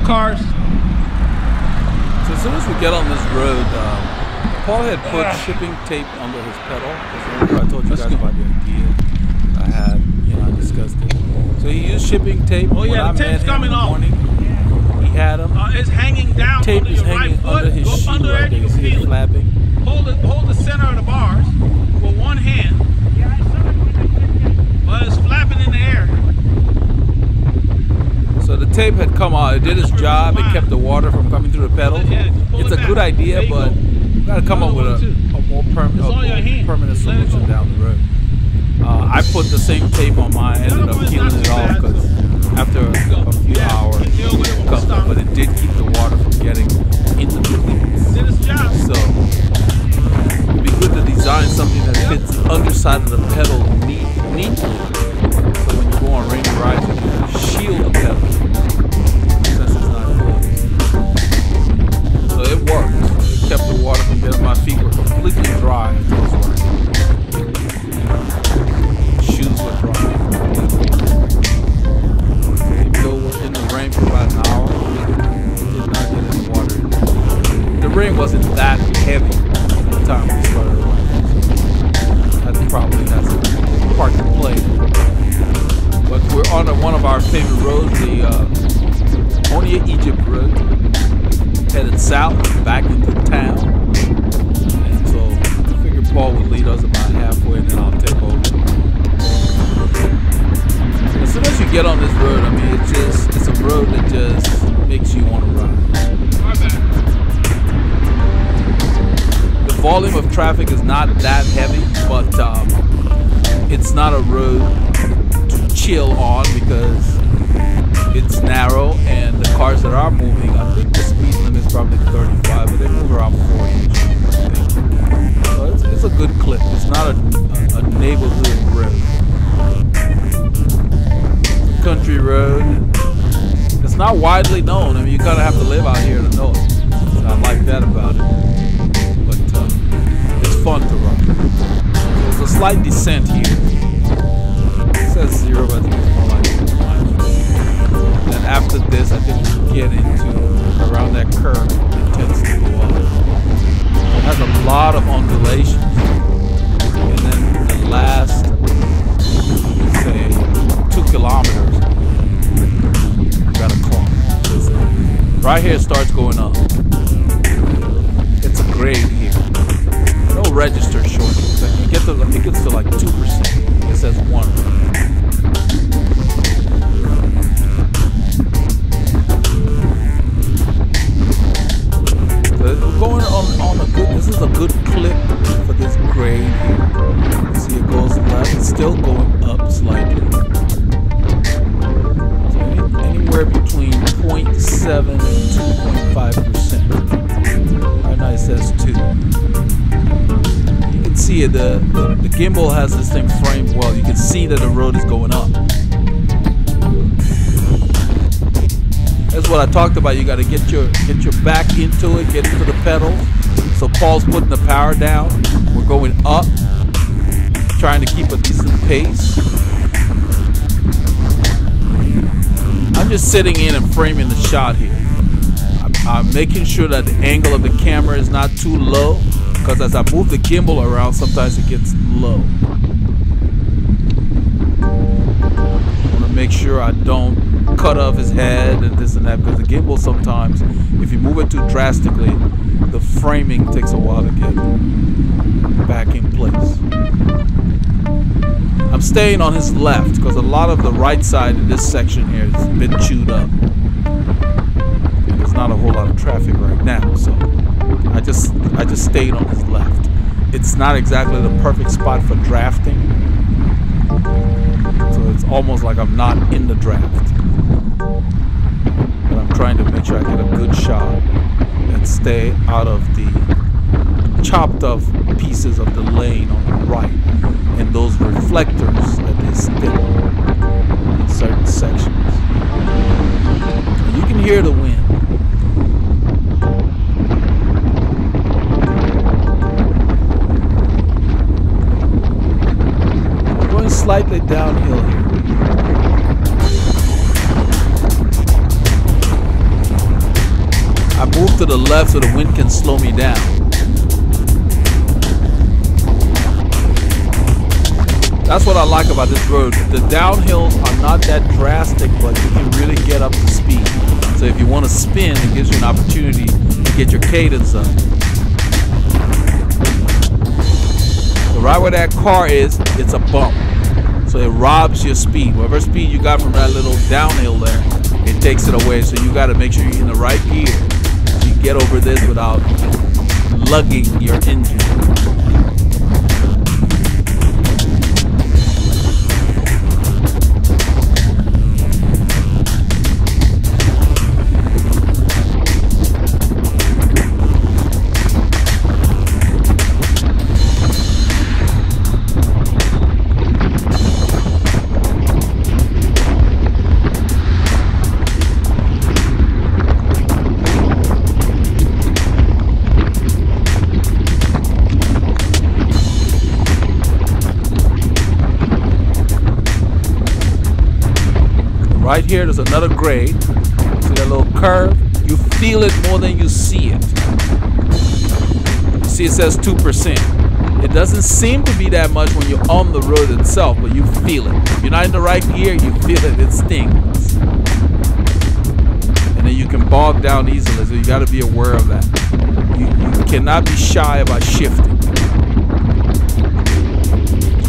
Cars. So as soon as we get on this road, Paul had put shipping tape under his pedal. Remember I told you guys about the idea I had, I discussed it. So he used shipping tape. Oh yeah, the tape's coming off. He had him. It's hanging down. Tape under is your hanging right foot. under his Go shoe under right it, there. you You can see it feel it. flapping. Hold the center of the bars with one hand. Yeah, I saw it when I Well, it's flapping in the air. So the tape had come out. It did its job. It kept the water from coming through the pedals. Yeah, just pull It's it a back. good idea, There you but go. we got to come up with Another one, a more It's on your hand. permanent Let it solution go. down the road. I put the same tape on mine. I ended up peeling it off because after a few hours it comes up, but it did keep the water from getting into the leads. Did its job. So it'd be good to design something that fits the underside of the pedal neatly. So when you go on rainy rides, you can shield the pedal since it's not closed. So it worked. It kept the water from getting. My feet were completely dry. Shoes were dry. Even though we're in the rain for about an hour, we did not get any water. The rain wasn't that heavy at the time we started running. So that probably has a part to play. But we're on one of our favorite roads, the Onia Egypt Road, headed south back into town. And so I figured Paul would lead us about halfway and then I'll take over. As soon as you get on this road, I mean, it's a road that just makes you want to ride. My bad. The volume of traffic is not that heavy, but it's not a road to chill on because it's narrow and the cars that are moving, I think the speed limit is probably 35, but they move around 40. So it's a good clip. It's not a neighborhood road. Country road. It's not widely known. I mean, you kind of have to live out here to know it. So I like that about it. But it's fun to run. There's a slight descent here. It says 0, but I think it's more like 1. Then after this, I think we get into around that curve. It tends to go up. It has a lot of undulations. And then the last, say, 2 kilometers, you gotta climb. Right here it starts going up. It's a grade here. No register showing it. It gets to like 2%. It says 1. So going on a good. This is a good clip for this grade here. See, it goes left. It's still going up slightly. Anywhere between 0.7 and 2.5%. Right now it says 2. You can see it, the gimbal has this thing framed well. You can see that the road is going up. That's what I talked about. You got to get your back into it, get into the pedals. So Paul's putting the power down. We're going up, trying to keep a decent pace. I'm just sitting in and framing the shot here. I'm making sure that the angle of the camera is not too low, because as I move the gimbal around, sometimes it gets low. I want to make sure I don't cut off his head and this and that, because the gimbal sometimes, if you move it too drastically, the framing takes a while to get back in place. I'm staying on his left because a lot of the right side in this section here has been chewed up. And there's not a whole lot of traffic right now, so I just stayed on his left. It's not exactly the perfect spot for drafting, so it's almost like I'm not in the draft. But I'm trying to make sure I get a good shot and stay out of the chopped off pieces of the lane on the right and those reflectors that they stick in certain sections. And you can hear the wind. I'm going slightly downhill here. I move to the left so the wind can slow me down. That's what I like about this road. The downhills are not that drastic, but you can really get up to speed. So So if you want to spin, it gives you an opportunity to get your cadence up. So right where that car is, it's a bump. So it robs your speed. Whatever speed you got from that little downhill there, it takes it away. So you got to make sure you're in the right gear. So you get over this without lugging your engine. Right here, there's another grade. See that little curve? You feel it more than you see it. You see it says 2%. It doesn't seem to be that much when you're on the road itself, but you feel it. If you're not in the right gear, you feel it. It stings. And then you can bog down easily, so you got to be aware of that. You cannot be shy about shifting.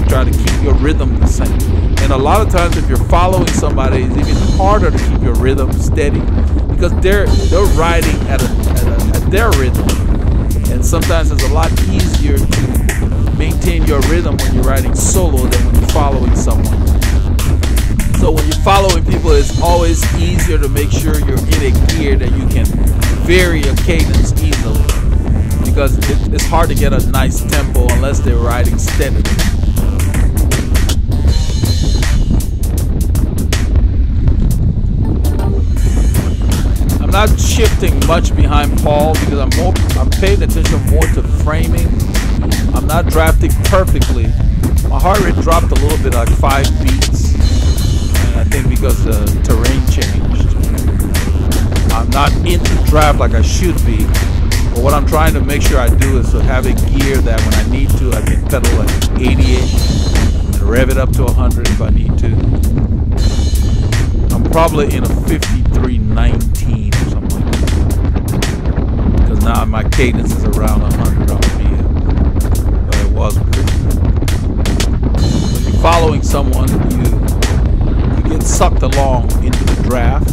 Try to keep your rhythm the same. And a lot of times if you're following somebody, it's even harder to keep your rhythm steady because they're riding at their rhythm. And sometimes it's a lot easier to maintain your rhythm when you're riding solo than when you're following someone. So when you're following people, it's always easier to make sure you're in a gear that you can vary your cadence easily because it's hard to get a nice tempo unless they're riding steadily. Not shifting much behind Paul because I'm paying attention more to framing. I'm not drafting perfectly. My heart rate dropped a little bit, like 5 beats. And I think because the terrain changed. I'm not into draft like I should be. But what I'm trying to make sure I do is to have a gear that when I need to, I can pedal at 80-ish and rev it up to 100 if I need to. I'm probably in a 53-19 or something like that. Because now my cadence is around 100 RPM. But it was pretty good. When you're following someone, you get sucked along into the draft.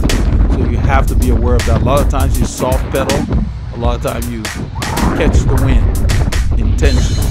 So you have to be aware of that. A lot of times you soft pedal. A lot of times you catch the wind intentionally.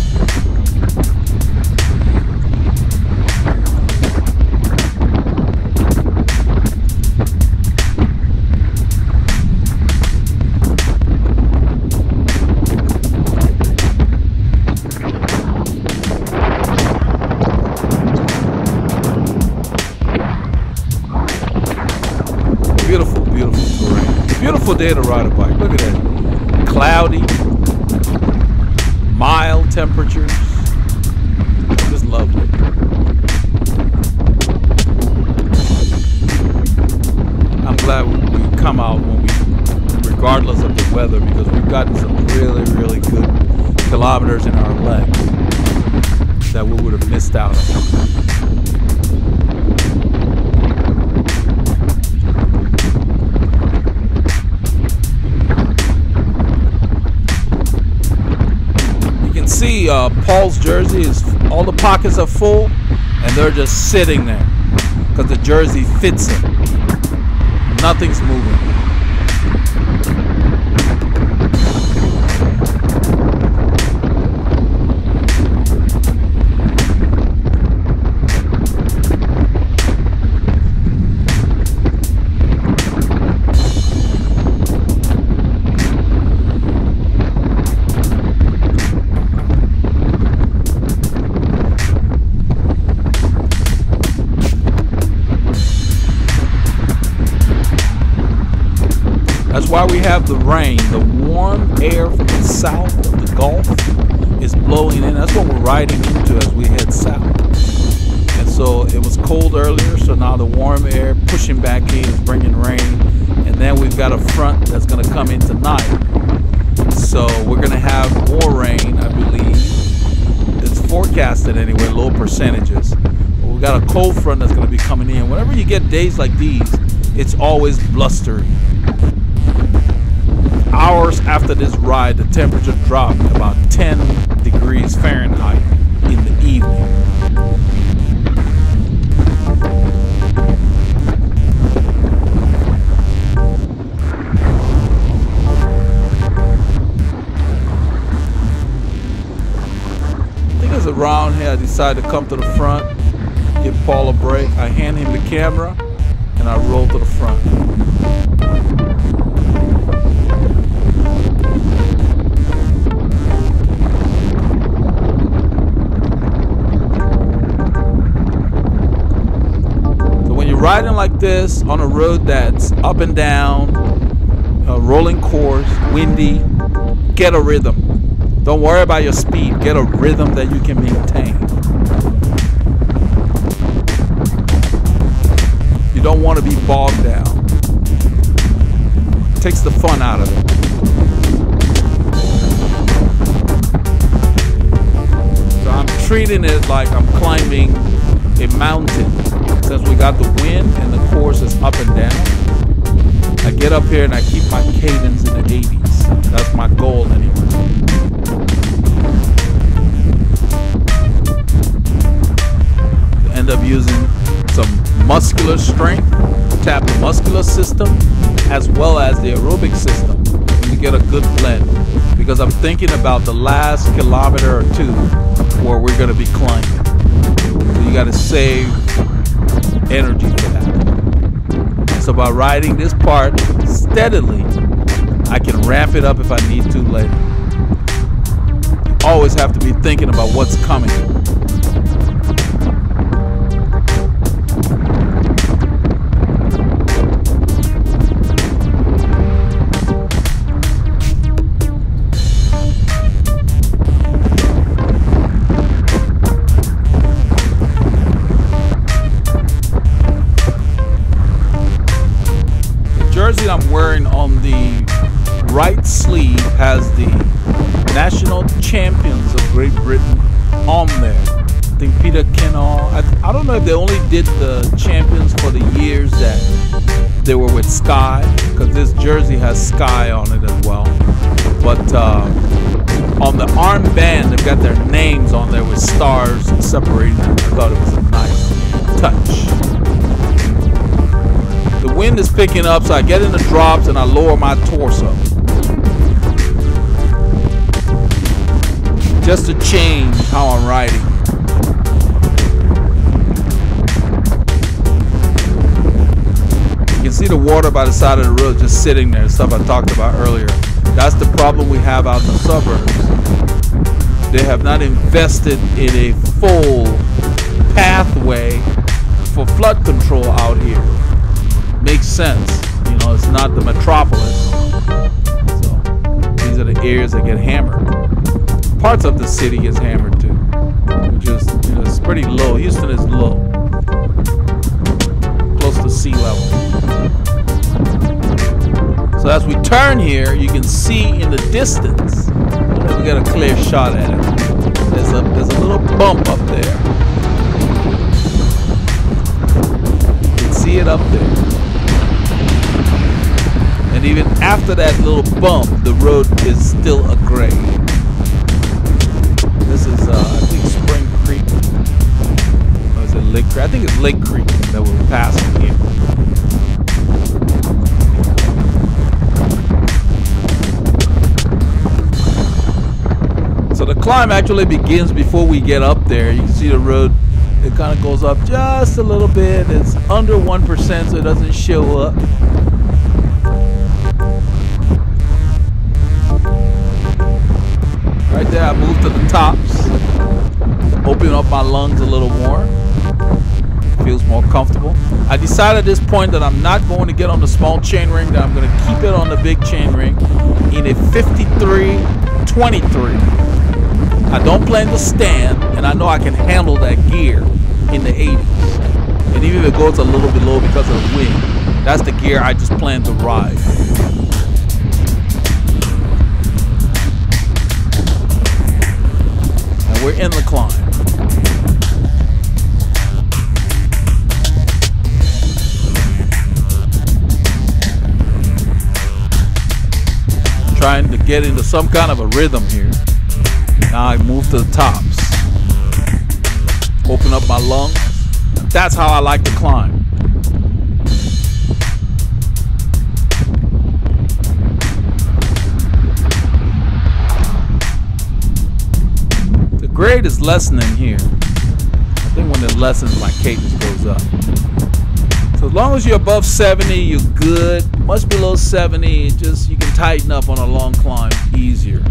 Beautiful, beautiful terrain. Beautiful day to ride a bike. Look at that. Cloudy, mild temperatures. Just lovely. I'm glad we come out regardless of the weather, because we've gotten some really, really good kilometers in our legs that we would have missed out on. See Paul's jersey is all the pockets are full and they're just sitting there because the jersey fits him. Nothing's moving. That's why we have the rain. The warm air from the south of the Gulf is blowing in. That's what we're riding into as we head south. And so it was cold earlier, so now the warm air pushing back in is bringing rain. And then we've got a front that's going to come in tonight. So we're going to have more rain, I believe. It's forecasted anyway, low percentages. But we've got a cold front that's going to be coming in. Whenever you get days like these, it's always blustery. hours after this ride, the temperature dropped about 10 degrees Fahrenheit in the evening. I think it's around here I decided to come to the front, give Paul a break. I hand him the camera and I roll to the front. Riding like this on a road that's up and down, a rolling course, windy, get a rhythm. Don't worry about your speed. Get a rhythm that you can maintain. You don't want to be bogged down. It takes the fun out of it. So I'm treating it like I'm climbing a mountain. Since we got the wind and the course is up and down, I get up here and I keep my cadence in the 80s. That's my goal anyway. End up using some muscular strength, tap the muscular system, as well as the aerobic system to get a good blend. Because I'm thinking about the last kilometer or two where we're going to be climbing. So you got to save energy for that. So by riding this part steadily, I can ramp it up if I need to later. You always have to be thinking about what's coming. Jersey I'm wearing on the right sleeve has the national champions of Great Britain on there. I think Peter Kennall. I don't know if they only did the champions for the years that they were with Sky, because this jersey has Sky on it as well. But on the armband, they've got their names on there with stars separating them. I thought it was a nice touch. The wind is picking up, so I get in the drops and I lower my torso. Just to change how I'm riding. You can see the water by the side of the road just sitting there, stuff I talked about earlier. That's the problem we have out in the suburbs. They have not invested in a full pathway for flood control out here. Makes sense, you know, it's not the metropolis, so these are the areas that get hammered. Parts of the city gets hammered too, which is, you know, it's pretty low. Houston is low, close to sea level. So as we turn here, you can see in the distance, I don't know if we get a clear shot at it, there's a little bump up there. You can see it up there. And even after that little bump, the road is still a grade. This is, I think, Spring Creek. Or is it Lake Creek? I think it's Lake Creek that we're passing here. So the climb actually begins before we get up there. You can see the road, it kind of goes up just a little bit. It's under 1%, so it doesn't show up. Right there, I moved to the tops, open up my lungs a little more, feels more comfortable. I decided at this point that I'm not going to get on the small chainring, that I'm going to keep it on the big chainring in a 53-23. I don't plan to stand, and I know I can handle that gear in the 80s. And even if it goes a little bit low because of the wind, that's the gear I just plan to ride. We're in the climb. trying to get into some kind of a rhythm here. Now I move to the tops. Open up my lungs. That's how I like to climb. The grade is lessening here. I think when it lessens, my cadence goes up. So as long as you're above 70, you're good. Much below 70, just you can tighten up on a long climb easier.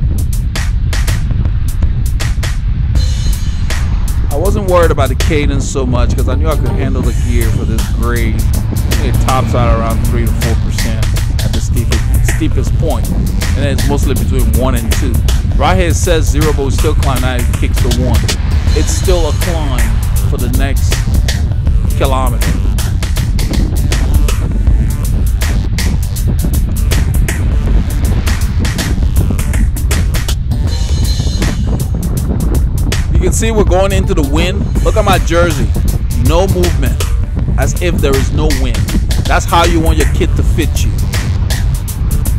I wasn't worried about the cadence so much because I knew I could handle the gear for this grade. It tops out around 3 to 4% at the steepest point. And then it's mostly between 1 and 2. Right here it says 0, but we still climb. Now it kicks to 1. It's still a climb for the next kilometer. You can see we're going into the wind. Look at my jersey. No movement. As if there is no wind. That's how you want your kit to fit you.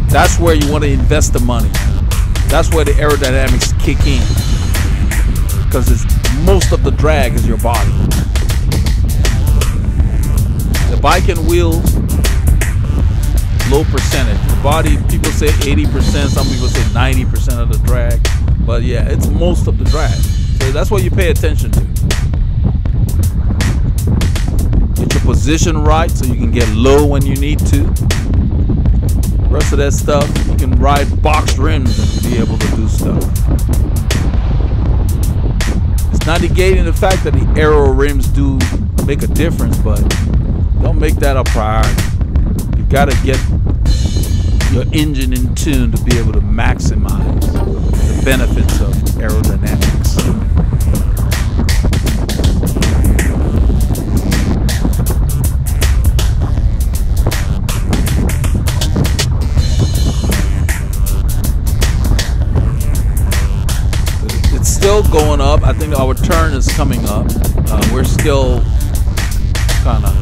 That's where you want to invest the money. That's where the aerodynamics kick in. Because most of the drag is your body. The bike and wheels, low percentage. The body, people say 80%, some people say 90% of the drag. But yeah, it's most of the drag. So that's what you pay attention to. Get your position right so you can get low when you need to. The rest of that stuff, you can ride box rims and be able to do stuff. It's not negating the fact that the aero rims do make a difference, but don't make that a priority. You gotta get your engine in tune to be able to maximize the benefits of aerodynamics. It's still going up. I think our turn is coming up. We're still kind of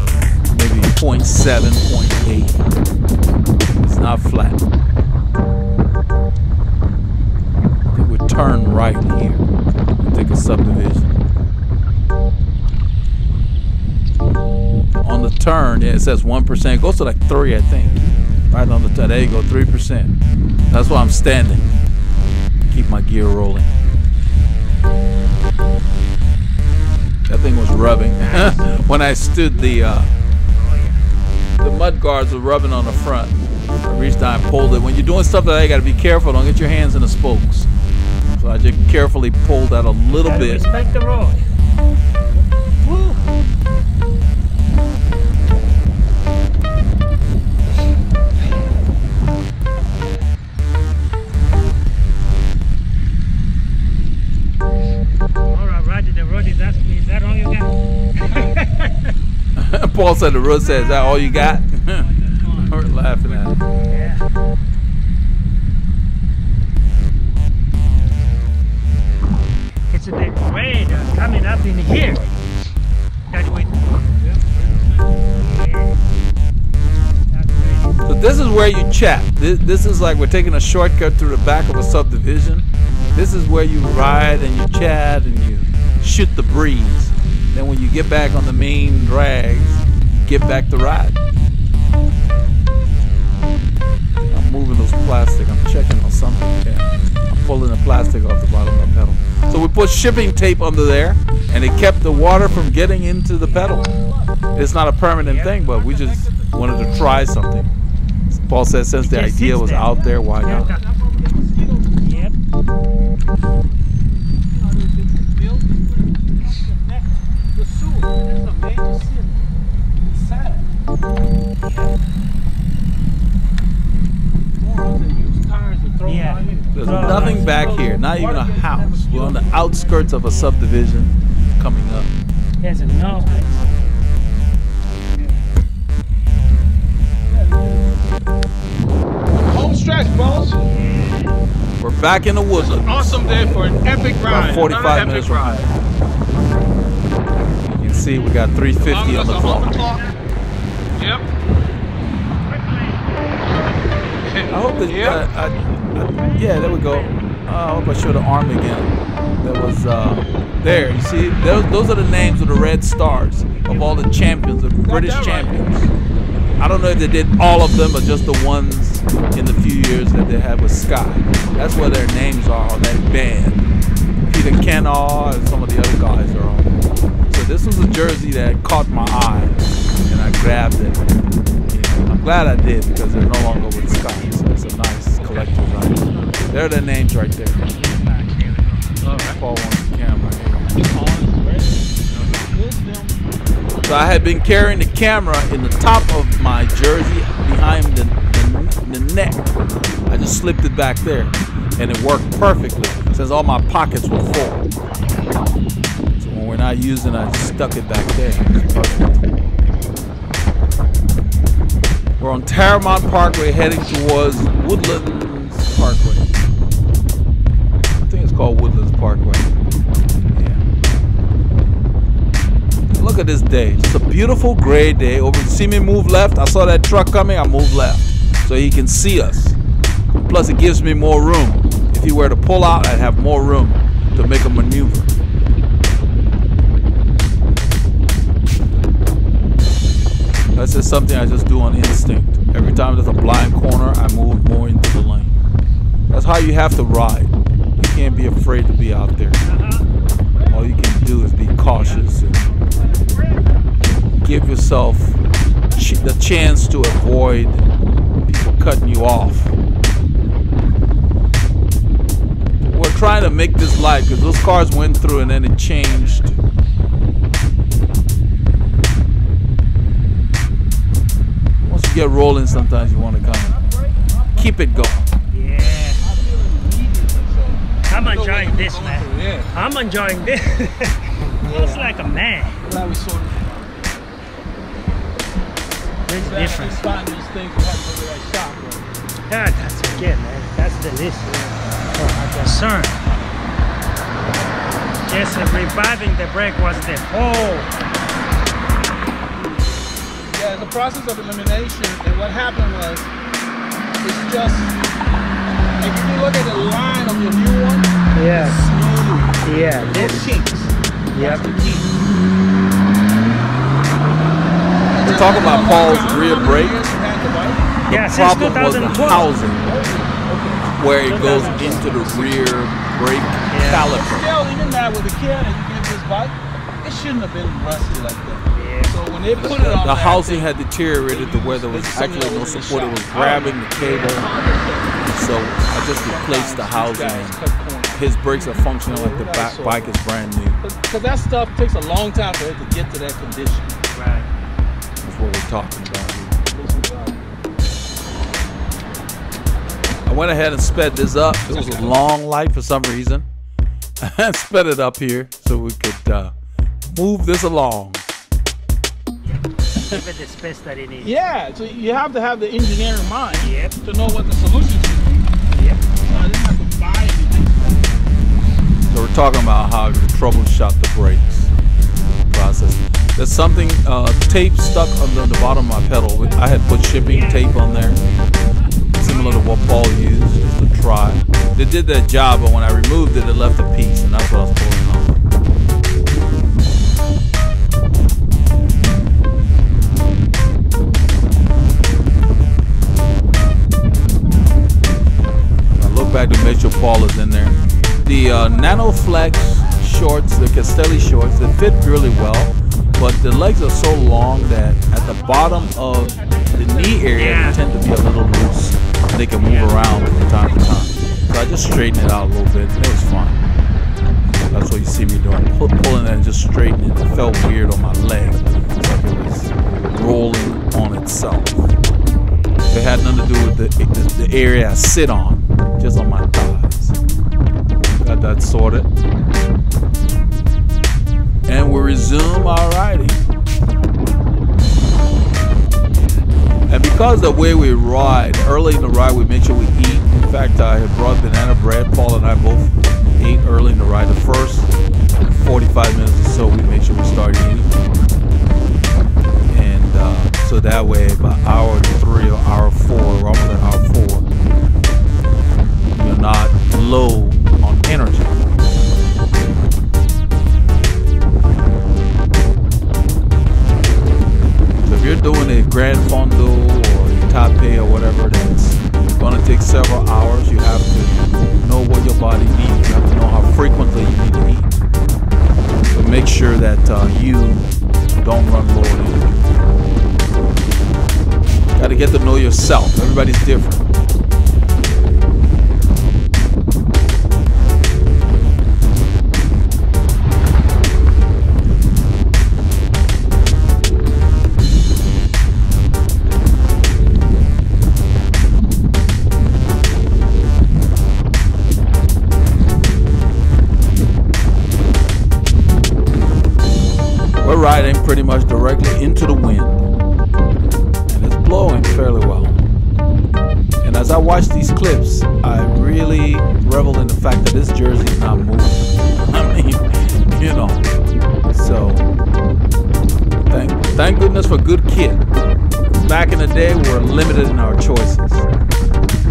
maybe 0.7, 0.8. It's not flat. I think we turn right here. Take a subdivision. On the turn, yeah, it says 1%. It goes to like 3, I think. Right on the turn. There you go, 3%. That's why I'm standing. Keep my gear rolling. That thing was rubbing. When I stood, the mud guards were rubbing on the front. I reached down and pulled it. When you're doing stuff like that, you got to be careful. Don't get your hands in the spokes. So I just carefully pulled that a little bit. Respect the road. Woo. Paul said the road says, "Is that all you got?" We're laughing at it. Yeah. It's a bit rain coming up in here. That way. So this is where you chat. This is like we're taking a shortcut through the back of a subdivision. This is where you ride and you chat and you shoot the breeze. Then when you get back on the main drags, you get back to ride. I'm moving those plastic. I'm checking on something. Yeah. I'm pulling the plastic off the bottom of the pedal. So we put shipping tape under there, and it kept the water from getting into the pedal. It's not a permanent thing, but we just wanted to try something. Paul said since the idea was out there, why not? Yep. Yeah. There's nothing back here, not even a house. We're on the outskirts of a subdivision coming up. There's no place. Home stretch, boss. We're back in the woods. Awesome day for an epic ride. About 45 minutes from home. You can see we got 350 on the clock. Yep. I hope that Yeah, there we go. I hope I show the arm again. That was there. You see, those are the names of the red stars of all the champions, the British champions. I don't know if they did all of them, but just the ones in the few years that they had with Sky. That's where their names are on that band. Peter Kennaugh and some of the other guys are on. So this was a jersey that caught my eye, and I grabbed it. I'm glad I did because they're no longer with Sky. So it's a nice collector's item. There are their names right there. Paul wants the camera. So I had been carrying the camera in the top of my jersey behind the neck. I just slipped it back there, and it worked perfectly since all my pockets were full. So when we're not using it, I just stuck it back there. It's perfect. We're on Terramont Parkway heading towards Woodlands Parkway. I think it's called Woodlands Parkway. Look at this day. It's a beautiful gray day. Over, see me move left? I saw that truck coming, I moved left. So he can see us. Plus it gives me more room. If he were to pull out, I'd have more room to make a maneuver. That's just something I just do on instinct. Every time there's a blind corner, I move more into the lane. That's how you have to ride. You can't be afraid to be out there. All you can do is be cautious and give yourself the chance to avoid people cutting you off. We're trying to make this light because those cars went through and then it changed. Once you get rolling, sometimes you want to kind of keep it going. Yeah. I'm enjoying this, man. I'm enjoying this. Feels like a man. It's different. Yeah, that's good, man. That's delicious. Concern. Just reviving the brake was the whole. Yeah, the process of elimination, and what happened was, it's just, if you look at the line of your new one, yeah, it's smooth. Yeah, this kinks. Yep. We're talking about Paul's rear brake. Yeah, The problem was the housing, where it goes into the rear brake caliper. Still, even that with the care that you give this bike, it shouldn't have been rusty like that. So when they put it on the housing had deteriorated to where there was actually no support. It was grabbing the cable. So I just replaced the housing. His brakes are functioning like the bike is brand new. Because that stuff takes a long time for it to get to that condition. Right. That's what we're talking about here. I went ahead and sped this up. It was a long light for some reason. I sped it up here so we could move this along. Give it the space that it needs. Yeah, so you have to have the engineering mind to know what the solution should be. Yep. So I didn't have to buy anything. So we're talking about how to troubleshoot the brakes process. There's something, tape stuck under the bottom of my pedal. I had put shipping tape on there, similar to what Paul used just to try. They did their job, but when I removed it, it left a piece, and that's what I was pulling on. Back to make sure Paul is in there. The NanoFlex shorts, the Castelli shorts, they fit really well, but the legs are so long that at the bottom of the knee area they tend to be a little loose. They can move around from time to time. So I just straightened it out a little bit. It was fine. That's what you see me doing. Pulling it and just straightening it. It felt weird on my leg. It's like it was rolling on itself. It had nothing to do with the area I sit on, just on my thighs. Got that sorted. And we resume our riding. And because the way we ride, early in the ride we make sure we eat. In fact, I had brought banana bread. Paul and I both ate early in the ride. The first 45 minutes or so we make sure we start eating. So that way, by hour 3 or hour 4, we're almost at hour 4, doing a Grand Fondo or a tape or whatever that's going to take several hours, you have to know what your body needs. You have to know how frequently you need to eat. So make sure that you don't run low on energy. Got to get to know yourself. Everybody's different. Riding pretty much directly into the wind, and it's blowing fairly well. And as I watch these clips, I really revel in the fact that this jersey is not moving. I mean, you know, so thank goodness for good kit. Back in the day, we were limited in our choices.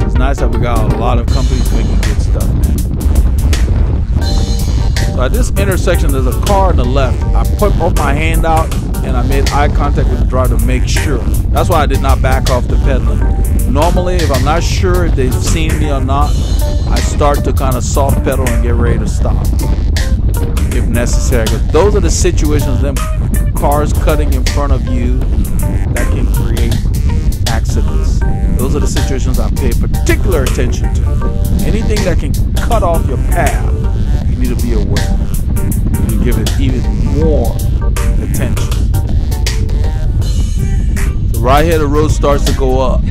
It's nice that we got a lot of companies making good stuff, man. So at this intersection, there's a car on the left. I put my hand out and I made eye contact with the driver to make sure. That's why I did not back off the pedaling. Normally, if I'm not sure if they've seen me or not, I start to kind of soft pedal and get ready to stop if necessary. Because those are the situations, them cars cutting in front of you, that can create accidents. Those are the situations I pay particular attention to. Anything that can cut off your path, you need to be aware. You give it even more attention. So right here, the road starts to go up.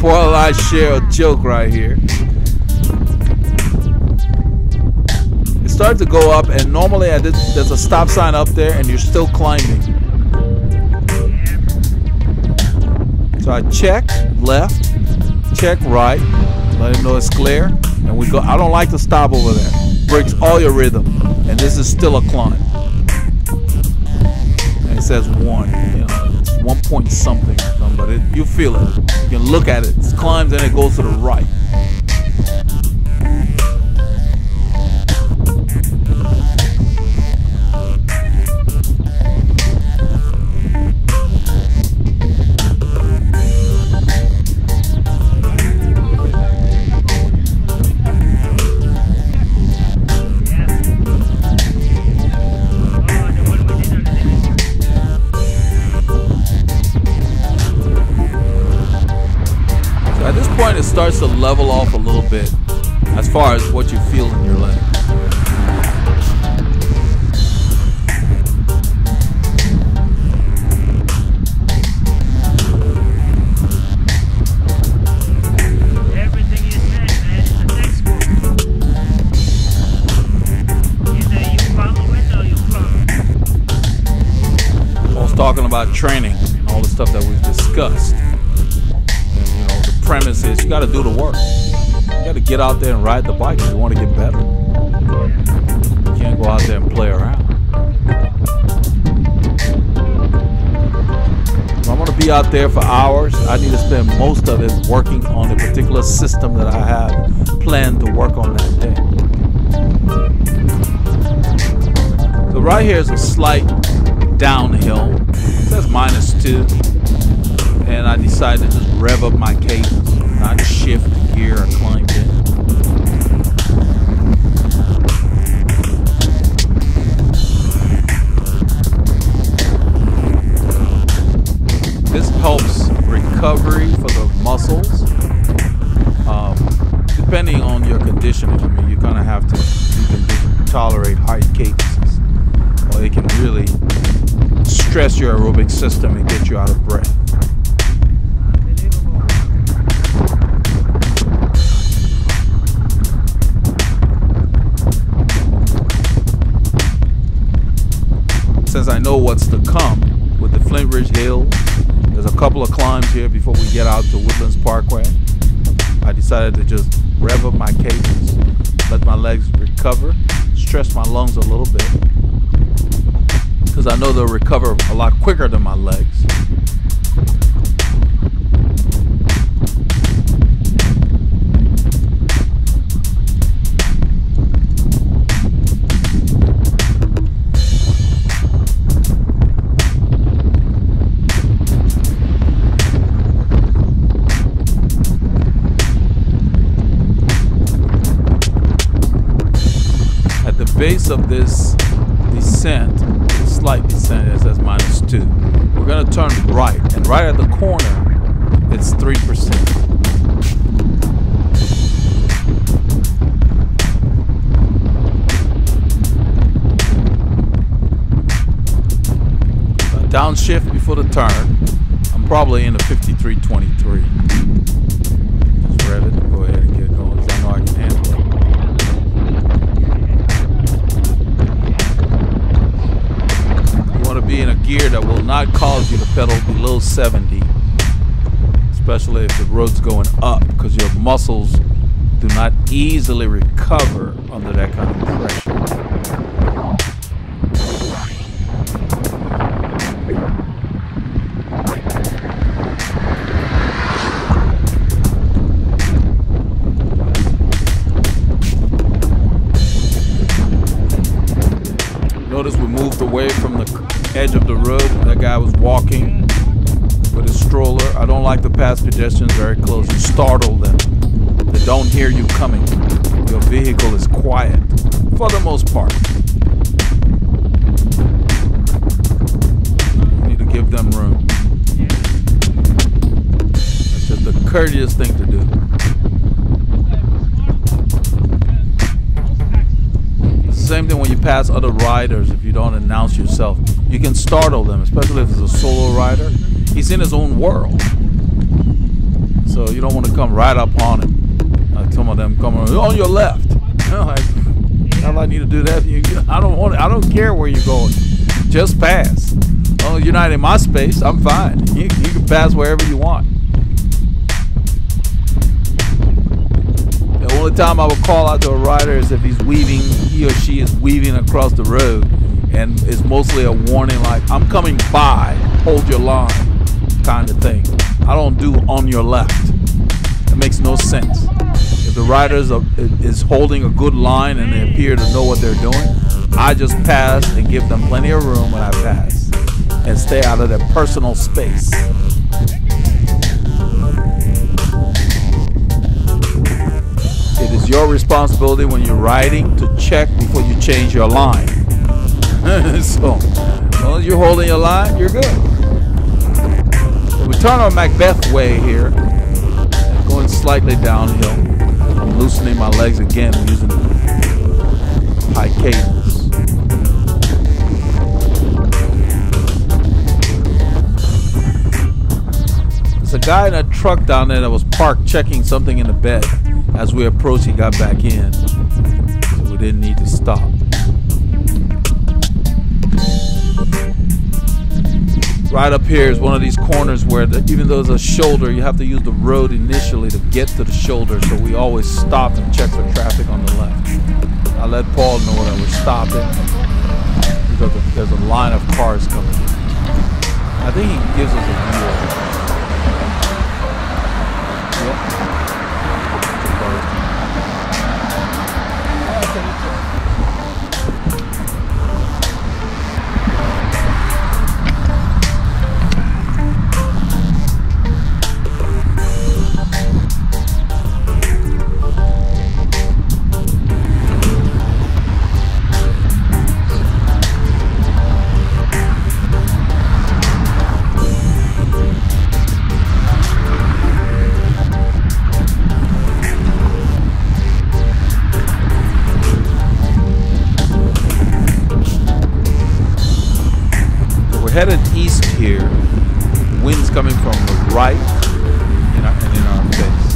Poor I share a joke right here. It starts to go up, and normally there's a stop sign up there, and you're still climbing. So I check left, check right, let him know it's clear, and we go. I don't like to stop over there. Breaks all your rhythm, and this is still a climb. And it says 1, you know, it's 1 point something, but you feel it. You can look at it. It climbs and it goes to the right. It starts to level off a little bit as far as what you feel in your leg. Everything you said, man, is a textbook. Either you follow it or you follow. I was talking about training and all the stuff that we've discussed. Premise is you got to do the work. You got to get out there and ride the bike if you want to get better. You can't go out there and play around. If I'm going to be out there for hours, I need to spend most of it working on a particular system that I have planned to work on that day. So right here is a slight downhill. It says -2. And I decided to just rev up my cadence, not shift gear or climb in. This helps recovery for the muscles. Depending on your conditioning, I mean, you kind of have to, you can tolerate high cadences, or it can really stress your aerobic system and get you out of breath. Since I know what's to come with the Flint Ridge Hills, there's a couple of climbs here before we get out to Woodlands Parkway. I decided to just rev up my cadence, let my legs recover, stress my lungs a little bit, because I know they'll recover a lot quicker than my legs. base of this descent, this slight descent, it says -2. We're going to turn right, and right at the corner, it's 3%. Downshift before the turn. I'm probably in the 53.23. Just rev it. Go ahead and get going, because I know I can handle it. You want to be in a gear that will not cause you to pedal below 70, especially if the road's going up, because your muscles do not easily recover under that kind of pressure. Notice we moved away from the edge of the road. That guy was walking with his stroller. I don't like to pass pedestrians very close. You startle them. They don't hear you coming. Your vehicle is quiet for the most part. You need to give them room. That's just the courteous thing to do. Same thing when you pass other riders. If you don't announce yourself, you can startle them, especially if it's a solo rider. He's in his own world, so you don't want to come right up on him. Like some of them come on your left. You know, like, hell, I need to do that. I don't care where you're going. Just pass. As long as you're not in my space, I'm fine. You can pass wherever you want. The only time I would call out to a rider is if he or she is weaving across the road, and it's mostly a warning like, I'm coming by, hold your line, kind of thing. I don't do on your left. It makes no sense. If the rider is holding a good line and they appear to know what they're doing, I just pass and give them plenty of room when I pass and stay out of their personal space. It is your responsibility when you're riding to check before you change your line. So, as long as you're holding your line, you're good. So we turn on Macbeth Way here, going slightly downhill. I'm loosening my legs again using high cadence. There's a guy in a truck down there that was parked checking something in the bed. As we approached, he got back in, so we didn't need to stop. Right up here is one of these corners where even though there's a shoulder, you have to use the road initially to get to the shoulder, so we always stop and check for traffic on the left. I let Paul know that we're stopping because there's a line of cars coming. I think he gives us a view of it. Yep. Headed east here. Wind's coming from the right and in our face.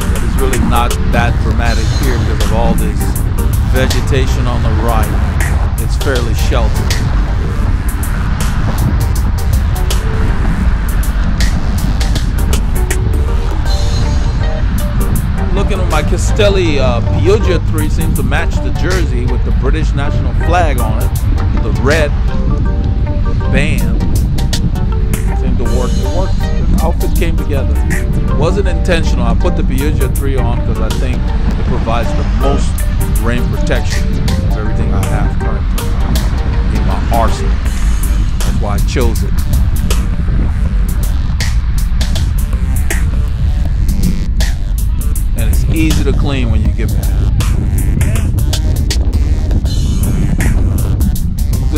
But it's really not that dramatic here because of all this vegetation on the right. It's fairly sheltered. Looking at my Castelli Pioggia 3 seems to match the jersey with the British national flag on it. The red band seemed to work. It worked. The outfit came together. It wasn't intentional. I put the Pioggia 3 on because I think it provides the most rain protection of everything I have currently in my arsenal. That's why I chose it. And it's easy to clean when you get back.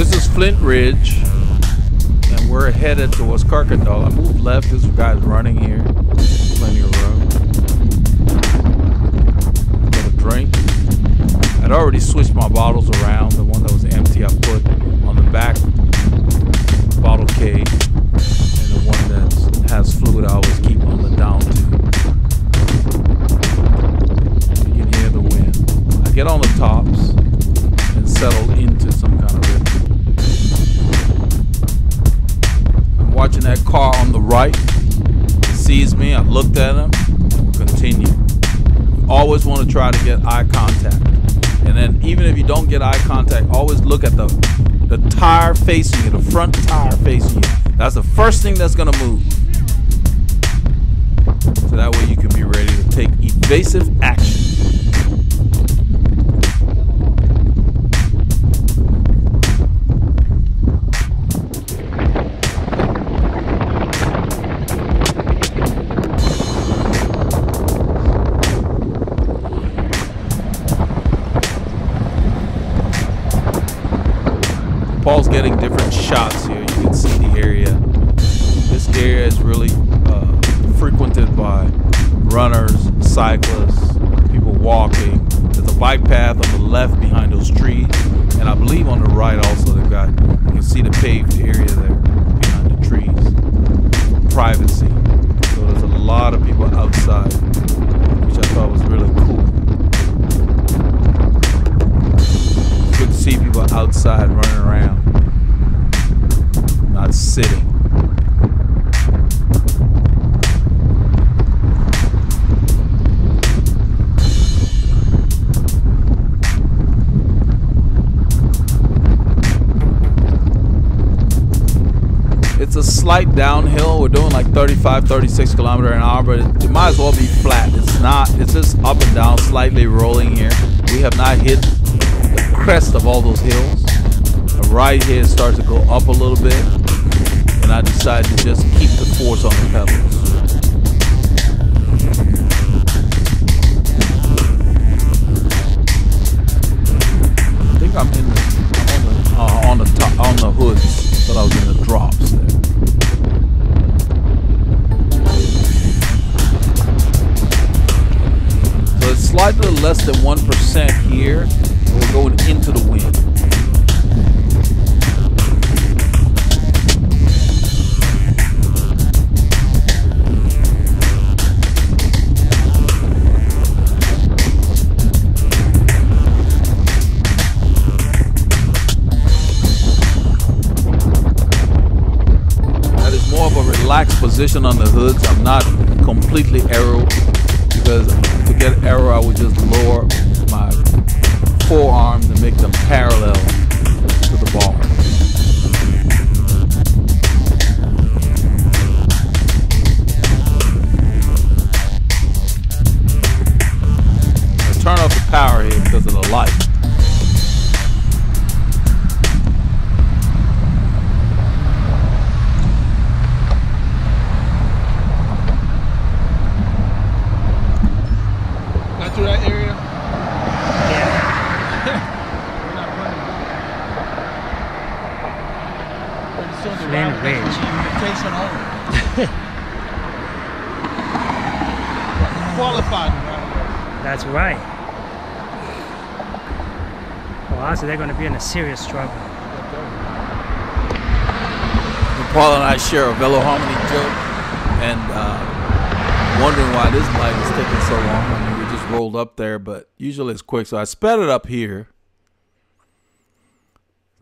This is Flint Ridge, and we're headed towards Kirkendall. I moved left. This guy's running here. Plenty of room. Got a drink. I'd already switched my bottles around. The one that was empty I put on the back bottle cage, and the one that has fluid I always keep on the down tube. You can hear the wind. I get on the tops and settle into some kind of rhythm. I'm watching that car on the right. He sees me. I looked at him. We'll continue. You always want to try to get eye contact. And then even if you don't get eye contact, always look at the tire facing you, the front tire facing you. That's the first thing that's going to move. So that way you can be ready to take evasive action. Paul's getting different shots here. You can see the area. This area is really frequented by runners, cyclists, people walking. There's a bike path on the left behind those trees, and I believe on the right also they've got, you can see the paved area there behind the trees. Privacy. So there's a lot of people outside, which I thought was really cool. Good to see people outside running around, not sitting. It's a slight downhill. We're doing like 35, 36 kilometers an hour, but it might as well be flat. It's not. It's just up and down, slightly rolling here. We have not hit the crest of all those hills. Right here it starts to go up a little bit, and I decided to just keep the force on the pedals. I think I'm in on the hoods, but I was in the drops there. So it's slightly less than 1% here. We're going into the wind. Relaxed position on the hoods. I'm not completely aero, because to get aero I would just lower my forearms and make them parallel to the bar. I turn off the power here because of the light. Through that area? Yeah. We're not running. Pretty soon the Flint route Ridge. is invitation only. Qualified around. That's right. Wow, so they're going to be in a serious struggle. Paul and I share a Veloharmony joke, and wondering why this light is taking so long. I mean, we just rolled up there, but usually it's quick. So I sped it up here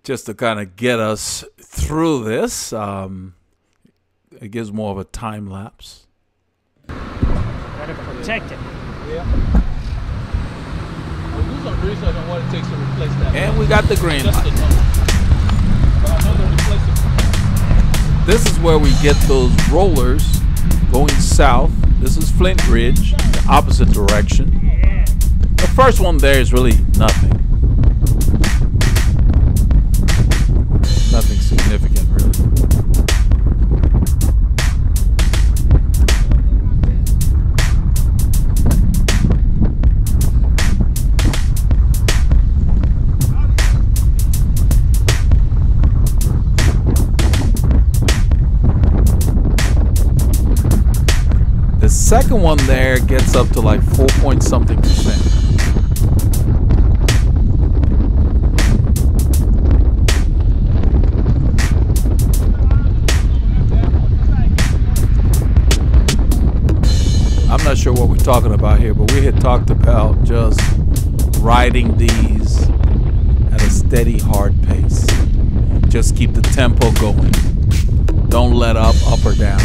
just to kind of get us through this. It gives more of a time lapse. Better protect it. Yeah. We'll do some research on what it takes to replace that. And we got the green Just light. to know. But I know they're replacing. This is where we get those rollers going south. This is Flint Ridge, the opposite direction. Yeah. The first one there is really nothing. Nothing significant, really. second one there gets up to like 4 point something %. I'm not sure what we're talking about here, but we had talked about just riding these at a steady, hard pace. Just keep the tempo going. Don't let up or down.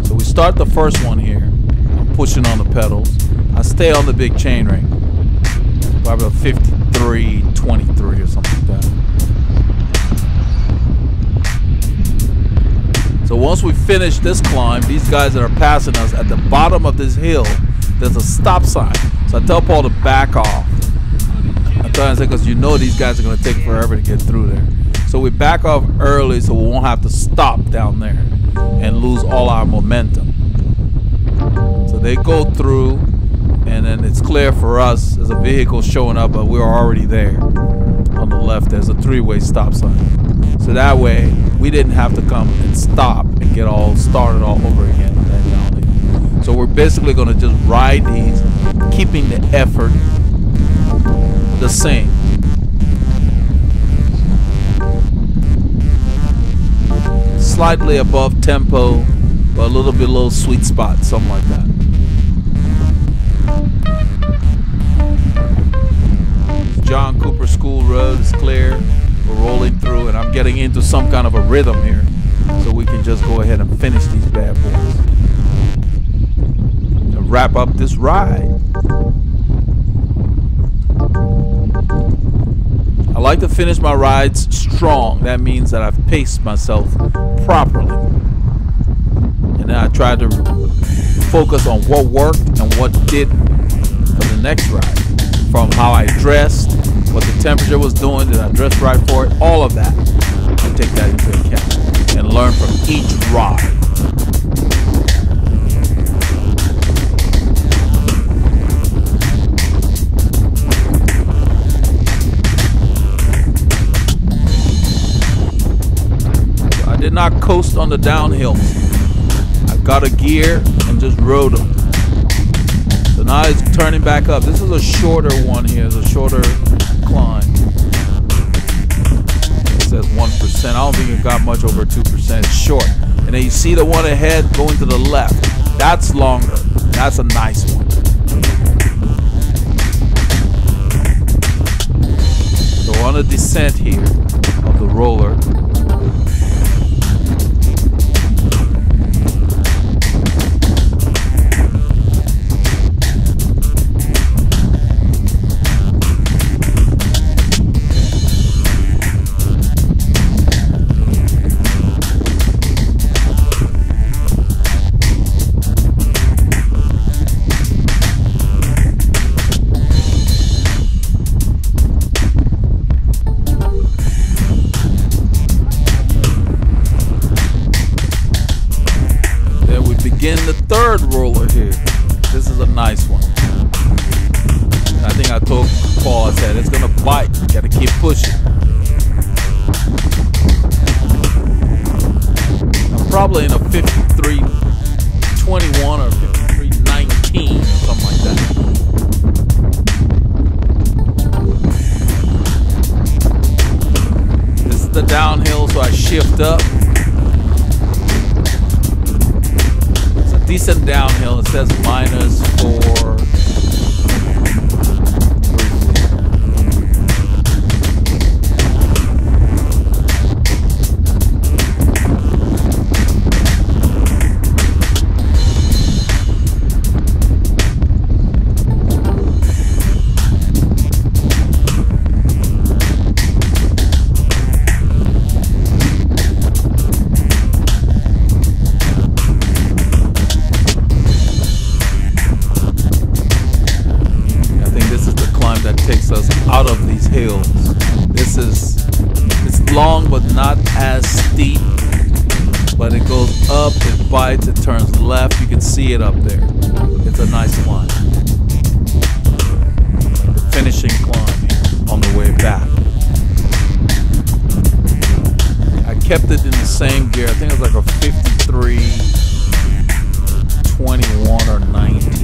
So we start the first one here. I'm pushing on the pedals. I stay on the big chain ring. Probably about 53, 23 or something like that. So once we finish this climb, these guys that are passing us at the bottom of this hill, there's a stop sign. So I tell Paul to back off. I tell him, because you know these guys are going to take forever to get through there. So we back off early so we won't have to stop down there and lose all our momentum. So they go through, and then it's clear for us as a vehicle showing up, but we're already there. On the left, there's a three-way stop sign. So that way, we didn't have to come and stop and get all started all over again. So we're basically going to just ride these, keeping the effort the same. Slightly above tempo, but a little bit below sweet spot, something like that. John Cooper School Road is clear. We're rolling through, and I'm getting into some kind of a rhythm here, so we can just go ahead and finish these bad boys and wrap up this ride. I like to finish my rides strong. That means that I've paced myself properly, and then I try to focus on what worked and what did for the next ride. From how I dressed, what the temperature was doing, did I dress right for it, all of that. I take that into account and learn from each ride. So I did not coast on the downhills. I got a gear and just rode them. So now it's turning back up. This is a shorter one here. It's a shorter climb. It says 1%. I don't think it got much over 2%. It's short. And then you see the one ahead going to the left. That's longer. That's a nice one. So we're on a descent here of the roller. Again, the third roller here. This is a nice one. I think I told Paul, I said it's gonna bite. You gotta keep pushing. I'm probably in a 53.21 or 53.19 or something like that. This is the downhill, so I shift up. Decent downhill. It says -4. Takes us out of these hills. It's long but not as steep, but it goes up, it bites, it turns left. You can see it up there. It's a nice climb. The finishing climb on the way back. I kept it in the same gear. I think it was like a 53.20 21 or 19.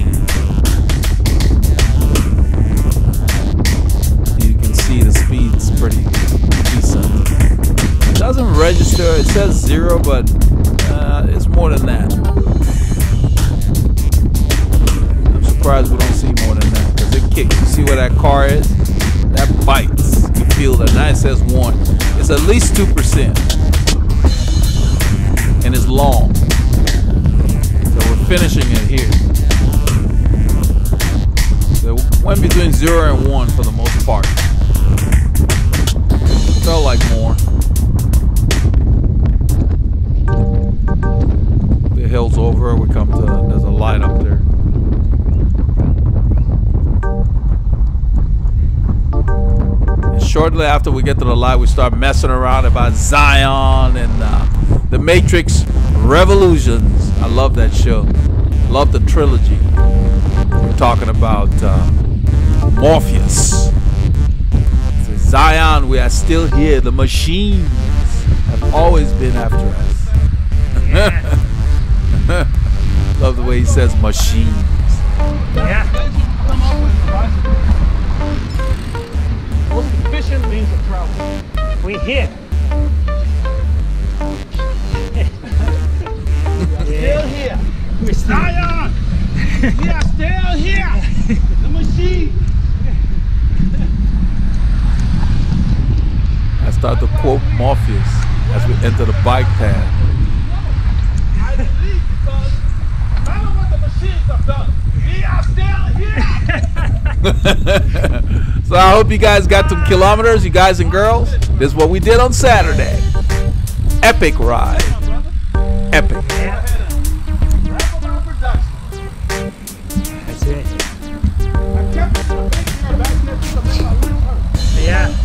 You can see the speed's pretty decent. It doesn't register, it says 0, but it's more than that. I'm surprised we don't see more than that, because it kicks. You see where that car is? That bites. You feel that. Now it says 1. It's at least 2%. And it's long. So we're finishing it here. So it went between 0 and 1 for the most part. Felt like more. The hill's over, we come to, there's a light up there. And shortly after we get to the light, we start messing around about Zion and the Matrix Revolutions. I love that show. Love the trilogy. We're talking about Morpheus. So Zion, we are still here. The machines have always been after us. Love the way he says machines. Yeah. Most efficient means of travel. We here. Still here. We're Zion. We are still here. The machine. I start to quote Morpheus as we enter the bike path. I believe because no matter what the machines have done, we are still here. So I hope you guys got some kilometers, you guys and girls. This is what we did on Saturday. Epic ride. Epic. That's it. Yeah.